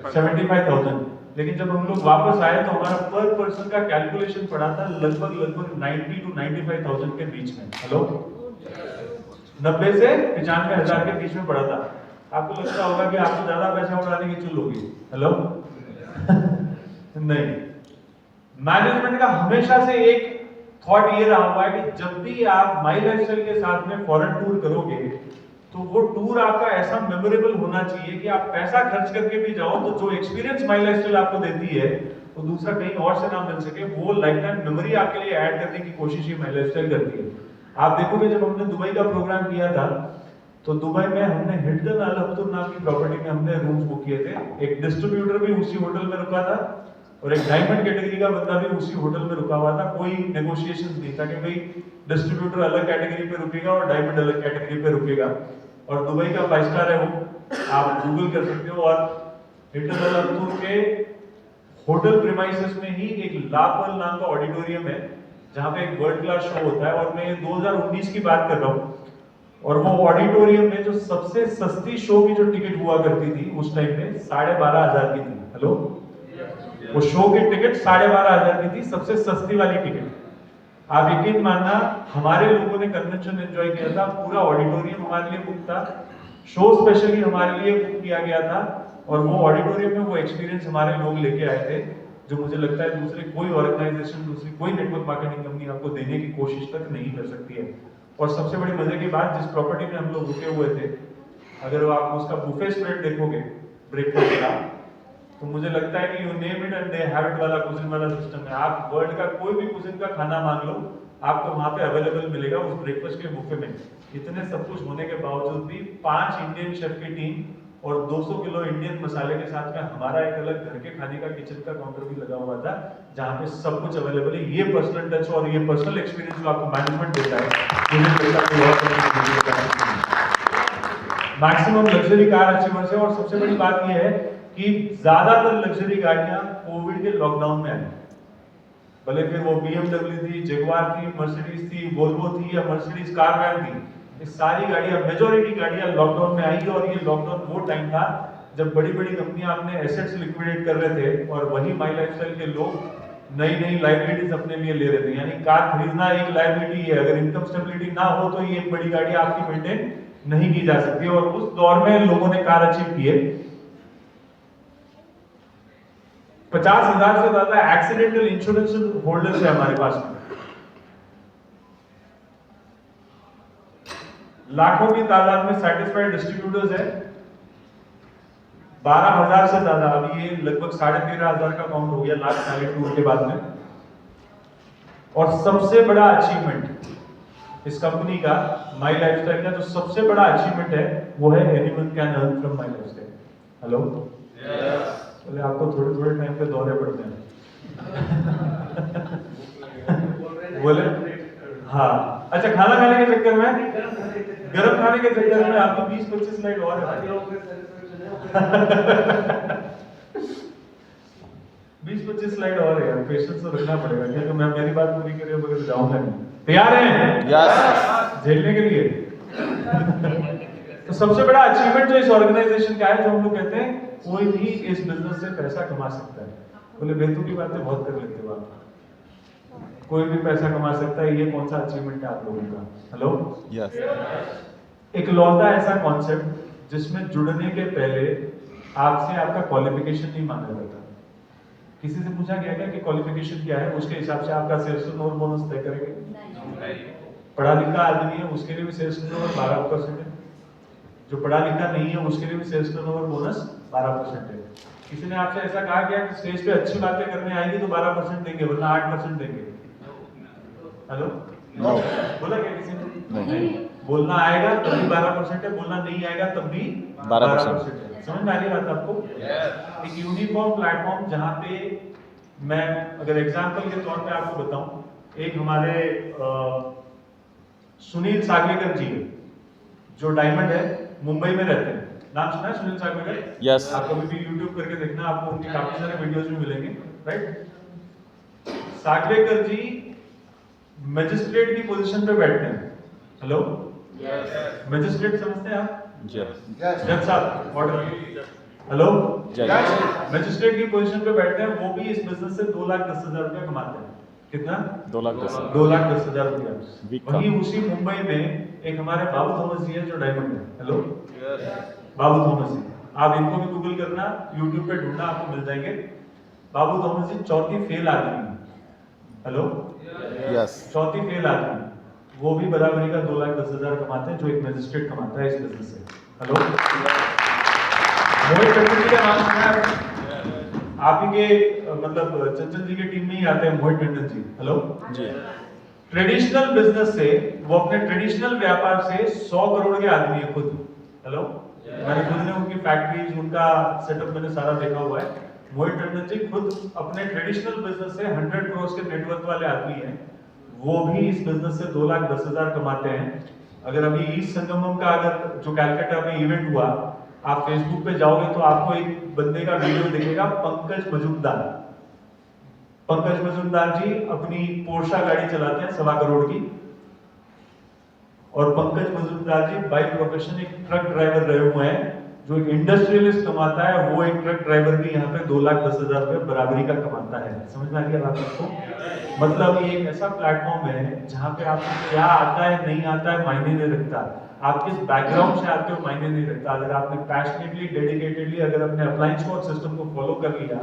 75,000। लेकिन जब हम लोग वापस आए तो हमारा पर पर्सन का कैलकुलेशन पड़ा था लगभग 90 to 95,000 के बीच में। हेलो, 90 से 95,000 के बीच में पड़ा था। आपको लगता होगा कि आपको ज्यादा पैसा उड़ाने की चुल होगी। हेलो नहीं, मैनेजमेंट का हमेशा से एक थॉट ये रहा हुआ है कि जब भी आप माई लाइफस्टाइल के साथ में फॉरेन टूर करोगे तो वो टूर आपका ऐसा मेमोरेबल होना चाहिए कि आप पैसा खर्च करके भी जाओ तो जो एक्सपीरियंस माई लाइफस्टाइल आपको देती है वो दूसरा कहीं और से ना मिल सके, वो लाइफ टाइम मेमोरी आपके लिए ऐड करने की कोशिश ही माई लाइफस्टाइल करती है। आप देखोगे जब हमने दुबई का प्रोग्राम किया था तो दुबई में हमने हिल्टन अल हफ्तूर नाम की प्रॉपर्टी में हमने रूम्स बुक किए थे। एक डिस्ट्रीब्यूटर भी उसी होटल में रुका था और एक डायमंड कैटेगरी का बंदा भी उसी होटल में रुका हुआ था। कोई नेगोशिएशन नहीं था कि भाई डिस्ट्रीब्यूटर अलग कैटेगरी पे रुकेगा और डायमंड अलग कैटेगरी पे रुकेगा। और दुबई का 5 स्टार है वो, आप गूगल कर सकते हो। और हिल्टन अल हफ्तूर के होटल प्रीमाइसेस में ही एक लापल नाम का ऑडिटोरियम है जहां पे एक वर्ल्ड क्लास शो होता है। और मैं 2019 की बात कर रहा हूँ और वो ऑडिटोरियम में जो सबसे सस्ती शो की जो टिकट हुआ करती थी उस टाइम पे 12,500 की थी। हेलो, वो शो की टिकट 12,500 की थी, सबसे सस्ती वाली टिकट। आप यकीन मानना, हमारे लोगों ने कन्वेंशन एंजॉय किया था, पूरा ऑडिटोरियम हमारे लिए बुक था, शो स्पेशली हमारे लिए बुक किया गया था। और वो ऑडिटोरियम में वो एक्सपीरियंस हमारे लोग लेके आए थे जो मुझे लगता है दूसरे कोई ऑर्गेनाइजेशन, दूसरी कोई नेटवर्क मार्केटिंग कंपनी आपको देने की कोशिश तक नहीं कर सकती है। और सबसे बड़ी मजे की बात, जिस प्रॉपर्टी में हम लोग रुके हुए थे, अगर आप उसका बुफे स्प्रेड देखोगे ब्रेकफास्ट का, तो मुझे लगता है कि you name it and they have it वाला कुजिन वाला सिस्टम है। आप वर्ल्ड का कोई भी कुजिन का खाना मांग लो, आपको वहां पे अवेलेबल मिलेगा उस ब्रेकफास्ट के बुफे में। इतने सब कुछ होने के बावजूद भी 5 इंडियन शेफ की टीम और 200 किलो इंडियन मसाले के साथ में हमारा एक अलग घर के खाने का किचन का काउंटर भी लगा हुआ था जहां पे सब कुछ अवेलेबल है। ये पर्सनल टच और ये पर्सनल एक्सपीरियंस जो आपको मैनेजमेंट देता है, मैक्सिमम लग्जरी कार अचीवर्स है। और सबसे बड़ी बात यह है कि ज्यादातर लग्जरी गाड़ियां कोविड के लॉकडाउन में आई, भले फिर वो BMW थी, जगुआर थी, मर्सिडीज थी, वोल्वो थी या मर्सिडीज कार वैन थी, ये सारी गाड़ियां, मेजॉरिटी गाड़ियां लॉकडाउन में आई। और ये लॉकडाउन वो टाइम था जब बड़ी बड़ी कंपनियां अपने एसेट्स लिक्विडेट कर रहे थे और वही माई लाइफस्टाइल के लोग नई नई लायबिलिटीज अपने लिए ले रहे थे। यानी कार खरीदना एक लायबिलिटी है, अगर इनकम स्टेबिलिटी ना हो तो ये बड़ी गाड़ी आपकी मेंटेन नहीं की जा सकती। और उस दौर में लोगों ने कार अचीव किए। 50,000 से ज्यादा एक्सीडेंटल इंश्योरेंस होल्डर्स है हमारे पास में, लाखों की तादाद में सेटिस्फाइड डिस्ट्रीब्यूटर्स है, 12,000 से ज्यादा, अभी ये लगभग 13,500 का काउंट हो गया लास्ट सारे टूर के बाद में। और सबसे बड़ा अचीवमेंट इस कंपनी का, माई लाइफस्टाइल का जो सबसे बड़ा अचीवमेंट है वो है anyone can earn from my lifestyle. Hello, बोले आपको थोड़े थोड़े टाइम पे दौरे पड़ते हैं बोले हाँ, अच्छा, खाना खाने के चक्कर में, गर्म खाने के चक्कर में आपकी 20-25 स्लाइड और है 20-25 20-25 स्लाइड और है, पेशेंस तो रखना पड़ेगा क्योंकि मैं मेरी बात पूरी करे बगैर जाऊंगा नहीं। तैयार हैं? यस झेलने के लिए? तो सबसे बड़ा अचीवमेंट जो इस ऑर्गेनाइजेशन का है, जो हम लोग कहते हैं कोई भी इस बिजनेस से पैसा कमा सकता है। बोले बेतु की बातें बहुत कर लेते हो आप, कोई भी पैसा कमा सकता है, ये कौन सा अचीवमेंट है आप लोगों का? हेलो, यस एक लौता ऐसा कॉन्सेप्ट जिसमें जुड़ने के पहले आपसे आपका क्वालिफिकेशन नहीं मांगा जाता। किसी से पूछा गया क्या कि क्वालिफिकेशन क्या है, उसके हिसाब से आपका सेल्स टर्नओवर बोनस तय करेंगे? पढ़ा लिखा आदमी है उसके लिए भी सेल्स टर्नओवर 12% है, जो पढ़ा लिखा नहीं है उसके लिए भी सेल्स टर्नओवर बोनस 12% है। किसी ने आपसे ऐसा कहा गया कि स्टेज पे अच्छी बातें करने आएगी तो 12% देंगे वरना 8% देंगे? हेलो, नो बोला क्या किसी ने? नहीं। बोलना आएगा तब भी 12% है, बोलना नहीं आएगा तब भी 12% है। समझ में आ रही बात आपको? एक यूनिफॉर्म प्लेटफॉर्म जहां पे मैं अगर एग्जांपल के तौर पे आपको बताऊं, एक हमारे सुनील सागवेकर जी है जो डायमंड है, मुंबई में रहते हैं। नाम सुना है सुनील सागवेकर? यस आप कभी भी YouTube करके देखना, आपको उनके काफी सारे वीडियोस भी मिलेंगे, राइट? सागवेकर जी मैजिस्ट्रेट की पोजीशन पे बैठते हैं। हेलो, मैजिस्ट्रेट समझते हैं आप? यस जज साहब, ऑर्डर। हेलो, जज मैजिस्ट्रेट की पोजीशन पे बैठते हैं, वो भी इस बिजनेस से 2,10,000 रुपया कमाते हैं। कितना? 2,10,000 2,10,000 रुपया। वीक का। वहीं उसी मुंबई में एक हमारे बाबू थॉमस जी है जो डायमंड है। हेलो, बाबू थॉमस जी, आप इनको भी गूगल करना, यूट्यूब पे ढूंढना, आपको मिल जाएंगे। बाबू थॉमस जी चौथी फेल आदमी है। हेलो, यस चौथी फेल आदमी, वो भी बराबरी का 2,10,000 कमाते हैं जो एक मैजिस्ट्रेट कमाता है इस बिजनेस से। हेलो, मोहित टंडन जी का नाम सुना है आपने? आप ही के मतलब चंचल जी की टीम में ही आते हैं मोहित टंडन जी। हेलो जी ट्रेडिशनल बिजनेस से, वो अपने ट्रेडिशनल व्यापार से 100 करोड़ के आदमी है खुद। हेलो, मैंने खुद ने उनकी फैक्ट्रीज, उनका सेटअप मैंने सारा देखा हुआ है। मोहित टंडन जी खुद अपने ट्रेडिशनल बिजनेस से 100 करोड़ के नेटवर्क वाले आदमी हैं, वो भी इस बिजनेस से 2,10,000 कमाते हैं। अगर अभी ईस्ट संगमम का अगर जो कैलकाटा में इवेंट हुआ, आप फेसबुक पे जाओगे तो आपको एक बंदे का वीडियो दिखेगा, पंकज मजूमदार। पंकज मजूमदार जी अपनी पोर्शा गाड़ी चलाते हैं 1.25 करोड़ की, और पंकज मजूमदार जी बाय प्रोफेशन एक ट्रक ड्राइवर रहे हुए हैं। जो एक इंडस्ट्रियलिस्ट कमाता है, वो एक ट्रक ड्राइवर भी यहाँ पे 2,10,000 रुपए बराबरी का कमाता है। समझ में आ गया बात आपको? मतलब ये एक ऐसा प्लेटफॉर्म है जहाँ पे आपको क्या आता है नहीं आता है मायने नहीं रखता, आप किस बैकग्राउंड से आते हो मायने नहीं रखता। अगर आपने पैशनेटली, डेडिकेटेडली अगर अपने अप्लायंस कोड सिस्टम को फॉलो कर लिया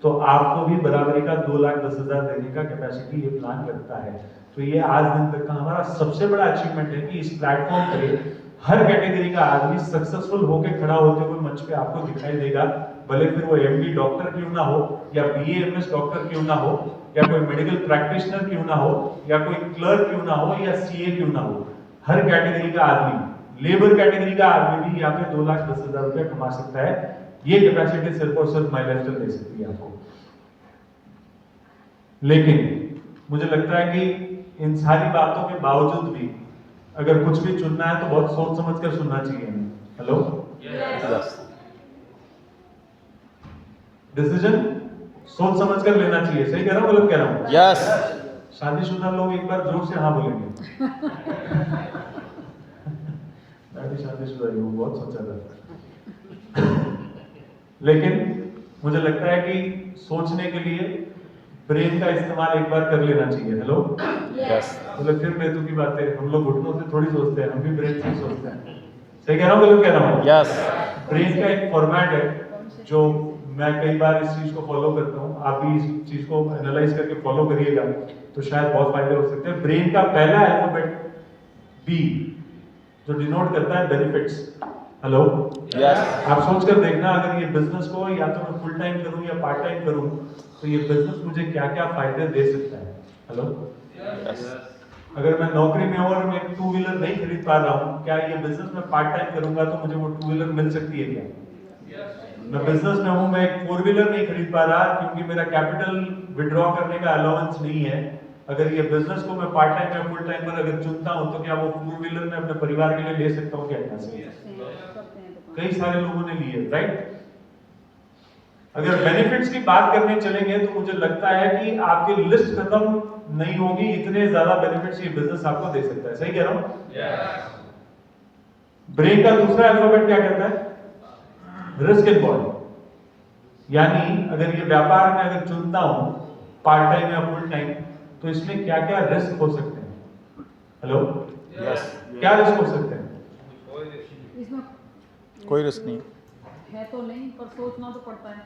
तो आपको भी बराबरी का 2,10,000 देने का कैपेसिटी ये प्लान रखता है। तो ये आज दिन तक का हमारा सबसे बड़ा अचीवमेंट है कि इस प्लेटफॉर्म पे हर कैटेगरी का आदमी सक्सेसफुल होकर खड़ा होते हुए मंच पे आपको दिखाई देगा, भले फिर वो एमडी डॉक्टर क्यों ना हो, या बीएएमएस डॉक्टर क्यों ना हो, या कोई मेडिकल प्रैक्टिशनर क्यों ना हो, या कोई क्लर्क क्यों ना हो, या सीए क्यों ना हो। हर कैटेगरी का आदमी, लेबर कैटेगरी का आदमी भी यहाँ पे 2,10,000 रुपया कमा सकता है। ये कैपेसिटी सिर्फ और सिर्फ माई लाइफस्टाइल दे सकती है आपको। लेकिन मुझे लगता है कि इन सारी बातों के बावजूद भी अगर कुछ भी चुनना है तो बहुत सोच समझ कर सुनना चाहिए हमें। हेलो, यस डिसीजन सोच समझ कर लेना चाहिए। सही कह रहा हूँ गलत कह रहा हूँ? यस शादीशुदा लोग एक बार जोर से हाँ बोलेंगे। मैं भी शादीशुदा हूँ, बहुत सोचा था। लेकिन मुझे लगता है कि सोचने के लिए ब्रेन का इस्तेमाल एक बार कर लेना चाहिए। हेलो, यस मतलब फिर बेतु की बातें, हम लोग घुटनों से थोड़ी सोचते हैं, हम भी ब्रेन से ही सोचते हैं। सही कह रहा हूँ गलत कह रहा हूँ? यस ब्रेन का एक फॉर्मेट है जो मैं कई बार इस चीज को फॉलो करता हूँ, आप भी इस चीज को एनालाइज करके फॉलो करिएगा तो शायद बहुत फायदे हो सकते हैं। ब्रेन का पहला अल्फाबेट बी जो डिनोट करता है बेनिफिट्स। हेलो, यस आप सोच कर देखना, अगर ये बिजनेस को या तो मैं फुल टाइम करूं या पार्ट टाइम करूं तो ये बिजनेस मुझे क्या क्या फायदे दे सकता है। हेलो, यस अगर मैं नौकरी में और मैं 2 व्हीलर नहीं खरीद पा रहा हूं, क्या ये बिजनेस में पार्ट टाइम करूंगा तो मुझे वो 2 व्हीलर मिल सकती है क्या? मैं बिजनेस में हूं, मैं एक 4 व्हीलर नहीं खरीद पा रहा क्योंकि मेरा कैपिटल विड्रॉ करने का अलाउंस नहीं है। अगर ये बिजनेस को मैं पार्ट टाइम या फुल टाइम पर अगर चुनता हूं तो क्या वो 4 व्हीलर में अपने परिवार के लिए ले सकता हूं क्या? यहाँ से कई सारे लोगों ने लिए, राइट? अगर बेनिफिट्स की बात करने चलेंगे तो मुझे लगता है कि आपकी लिस्ट खत्म नहीं होगी, इतने ज्यादा बेनिफिट्स ये बिजनेस आपको दे सकता है। सही कह रहा हूं? ब्रेन का दूसरा अल्फाबेट क्या कहता है? Risk involve. यानी अगर ये व्यापार में अगर चुनता हूं पार्ट टाइम या फुल टाइम, तो इसमें क्या क्या रिस्क हो सकते हैं? हेलो, यस, क्या रिस्क हो सकते हैं? इसमें कोई रिस्क नहीं। है तो नहीं, पर सोचना तो पड़ता है।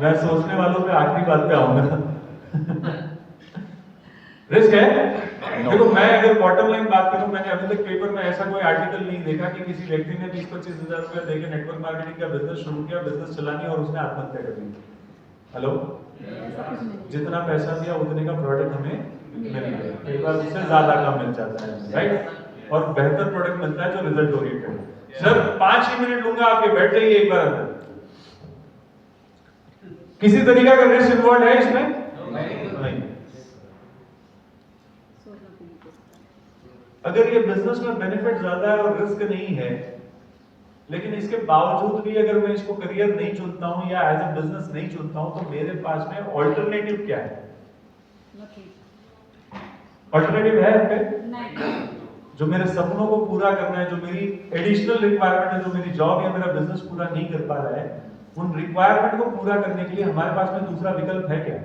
मैं सोचने वालों पे आखिरी बात पे आऊंगा। रिस्क है? No. देखो, मैं अगर बॉटम लाइन बात करूं, मैंने अभी तक पेपर में ऐसा कोई आर्टिकल नहीं देखा कि किसी व्यक्ति ने 20-25 हजार रुपया देके नेटवर्क मार्केटिंग का बिजनेस शुरू किया, बिजनेस चलानी और उसने आत्महत्या कर ली। हेलो, ऐसा कुछ नहीं। जितना पैसा दिया उतने का प्रोडक्ट हमें मिल गया, कई बार उससे ज्यादा का मिल जाता है, राइट? और बेहतर प्रोडक्ट मिलता है जो रिजल्ट ओरिएंटेड है। सर 5 ही मिनट लूंगा आपके, बैठ जाइए एक बार अंदर। किसी तरीका का रिस्क इन्वॉल्व है इसमें? नहीं। सोचना तो नहीं पड़ता। अगर ये बिजनेस में बेनिफिट ज्यादा है और रिस्क नहीं है, लेकिन इसके बावजूद भी अगर मैं इसको करियर नहीं चुनता हूं या एज ए बिजनेस नहीं चुनता हूं, तो मेरे पास में ऑल्टरनेटिव क्या है? Nothing. ऑल्टरनेटिव है आपके? नहीं। जो मेरे सपनों को पूरा करना है, जो मेरी एडिशनल रिक्वायरमेंट है, जो मेरी जॉब या मेरा बिजनेस पूरा नहीं कर पा रहा है, उन रिक्वायरमेंट को पूरा करने के लिए हमारे पास में दूसरा विकल्प है क्या?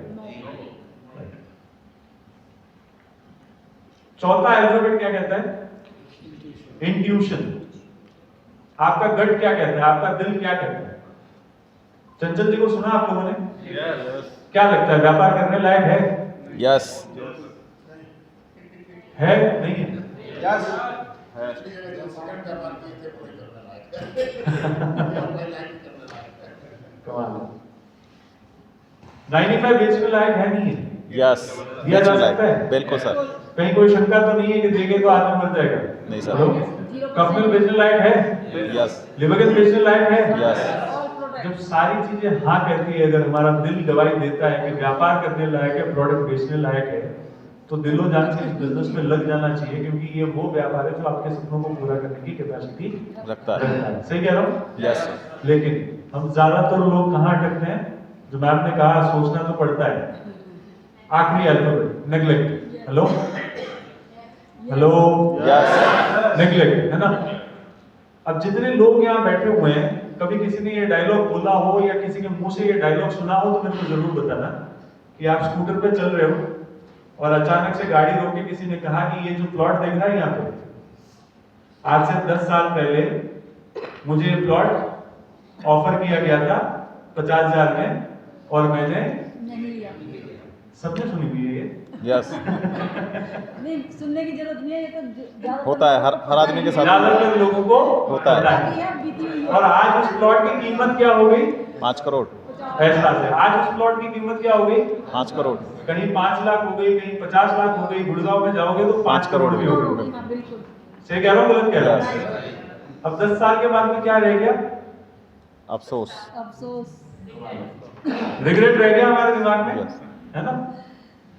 चौथा अल्फाबेट क्या कहता है? इंट्यूशन। आपका गट क्या कहता है? आपका दिल क्या कहता है? चंचल जी को सुना आप लोगों ने? क्या लगता है, व्यापार करने लायक है? यस, है नहीं है? कमाल है। 95 बेचने लायक है नहीं है? यस, दिया जा सकता है? बिल्कुल सर। कहीं कोई शंका तो नहीं है कि देंगे तो आदमी मर जाएगा? नहीं सर। हेलो? कफमिल बेचने लायक है? यस, लिबोगेन बेचने लायक है? Yes, All product. जब सारी चीजें हाँ कहती है, अगर हमारा दिल गवाही देता है कि व्यापार करने लायक है, प्रोडक्ट बेचने लायक है, तो दिलो जान से इस बिजनेस में लग जाना चाहिए, क्योंकि ये वो व्यापार है जो आपके सपनों को पूरा करने की कैपेसिटी रखता रखता है। है। सही कह रहा हूँ? यस, लेकिन हम ज्यादातर लोग कहाँ अटकते हैं? जो मैम ने कहा, सोचना तो पड़ता है। आखिरी alphabet neglect. Hello hello, yes, neglect, है ना? अब जितने लोग यहाँ बैठे हुए हैं, कभी किसी ने ये डायलॉग बोला हो या किसी के मुंह से ये डायलॉग सुना हो, तो मेरे को जरूर बताना कि आप स्कूटर पे चल रहे हो और अचानक से गाड़ी रोक के किसी ने कहा कि ये जो प्लॉट देख रहा है यहाँ पे, आज से 10 साल पहले मुझे ये प्लॉट ऑफर किया गया था 50,000 में और मैंने, नहीं लिया। सबने सुनी हुई है ये? यस, नहीं, सुनने की जरूरत नहीं है, ये तो ज्यादातर होता है, हर आदमी के साथ ज्यादातर लोगों को होता है। पता बाकी है, बीती हुई है। और आज उस प्लॉट की कीमत क्या हो गई? 5 करोड़, ऐसा है, आज उस प्लॉट की कीमत क्या हो गई? 5 करोड़, कहीं 5 लाख हो गई, कहीं 50 लाख हो गई, गुड़गांव में जाओगे तो 5 करोड़ भी हो गई। हाँ, बिल्कुल। सही कह रहा हूँ, गलत कह रहा हूँ? अब 10 साल के बाद में क्या रह गया? अफसोस। अफसोस। रिग्रेट रह गया हमारे दिमाग में, Yes. है ना?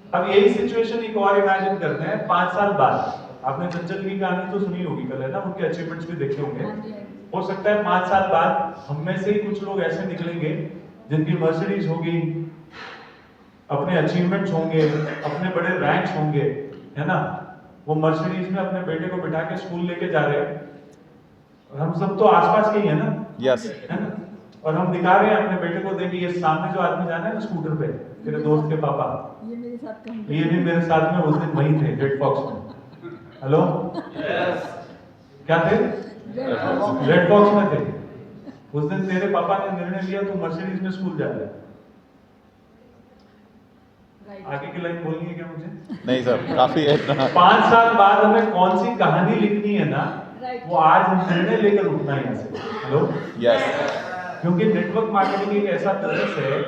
अब यही सिचुएशन एक और इमेजिन करते हैं 5 साल बाद। आपने चंचल की कहानी तो सुनी होगी कल, है ना? उनके अचीवमेंट्स भी देखे होंगे। हाँ जी, हाँ जी। हो सकता है 5 साल बाद हम में से ही कुछ लोग ऐसे निकलेंगे जिनकी मर्सिडीज होगी, अपने अचीवमेंट्स होंगे, अपने बड़े रैंक्स होंगे, है ना? वो मर्सिडीज में अपने बेटे को बिठा के स्कूल लेके जा रहे हैं, और हम सब तो आसपास के ही है ना, यस, है ना? और हम दिखा रहे हैं अपने बेटे को, देखिए ये सामने जो आदमी जाना है ना स्कूटर पे, तेरे दोस्त के पापा, ये मेरे साथ काम ये भी मेरे साथ में उस दिन वही थे, रेड फॉक्स में। हेलो, क्या थे? रेड फॉक्स में थे। उस दिन तेरे पापा ने निर्णय लिया तू मर्सिडीज में स्कूल जा रहा है। राइट। आगे की लाइन बोलनी है क्या मुझे? नहीं सर, काफी है इतना। 5 साल बाद हमें कौन सी कहानी लिखनी है ना, Right. वो आज हम निर्णय लेकर उठना है यहाँ से। हेलो, यस, क्योंकि नेटवर्क मार्केटिंग एक ऐसा बिजनेस है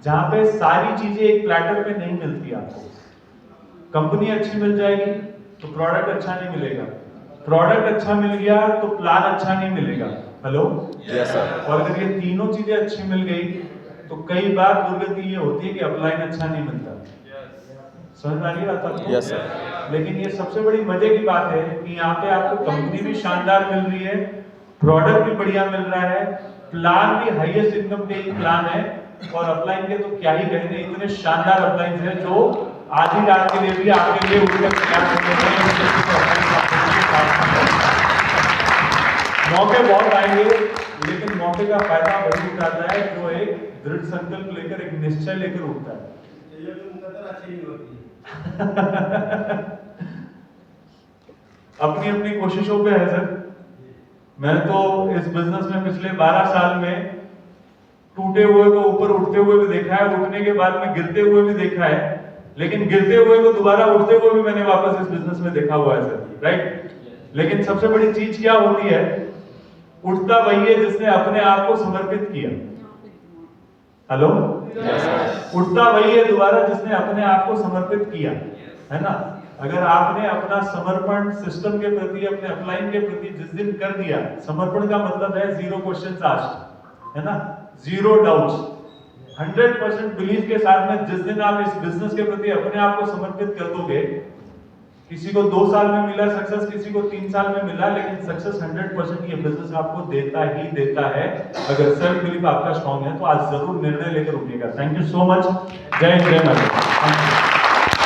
जहां पे सारी चीजें एक प्लेटर पे नहीं मिलती आपको। कंपनी अच्छी मिल जाएगी तो प्रोडक्ट अच्छा नहीं मिलेगा, प्रोडक्ट अच्छा मिल गया तो प्लान अच्छा नहीं मिलेगा। हेलो, यस सर, और अगर ये तीनों चीजें अच्छी मिल गई तो कई बार दुर्गति ये होती है कि अपलाइन अच्छा नहीं मिलता। समझ में आ रही है बात आपको? यस सर, लेकिन ये सबसे बड़ी मजे की बात है कि यहाँ पे आपको कंपनी भी शानदार मिल रही है, प्रोडक्ट भी बढ़िया मिल रहा है, प्लान भी हाईएस्ट इनकम पेइंग प्लान है, और अपलाइन के तो क्या ही कहने, इतने शानदार अपलाइन हैं जो आज ही रात के लिए भी आपके लिए उठकर तैयार करते हैं। मौके बहुत आएंगे, लेकिन मौके का फायदा वही उठाता है जो एक दृढ़ संकल्प लेकर, एक निश्चय लेकर उठता है। अपनी अपनी कोशिशों पे है सर। मैंने तो इस बिजनेस में पिछले 12 साल में टूटे हुए को ऊपर उठते हुए भी देखा है, उठने के बाद में गिरते हुए भी देखा है, लेकिन गिरते हुए को दोबारा उठते हुए भी मैंने वापस इस बिजनेस में देखा हुआ है सर, राइट। लेकिन सबसे बड़ी चीज क्या होती है, उठता वही है जिसने अपने आप को समर्पित किया। हेलो, उठता वही है दोबारा जिसने अपने आप को समर्पित किया, है ना। अगर आपने अपना समर्पण सिस्टम के प्रति, अपने अपलाइन के प्रति जिस दिन कर दिया, समर्पण का मतलब है 0 क्वेश्चंस आस्क्ड, है ना, 0 डाउट्स, 100% बिलीव के साथ में जिस दिन आप इस बिजनेस के प्रति अपने आप को समर्पित कर दोगे, किसी को 2 साल में मिला सक्सेस, किसी को 3 साल में मिला, लेकिन सक्सेस 100% ये बिजनेस आपको देता ही देता है। अगर सेल्फ बिलीफ आपका स्ट्रांग है तो आज जरूर निर्णय लेकर उठिएगा। Thank you so much. जय हिंद, जय भारत।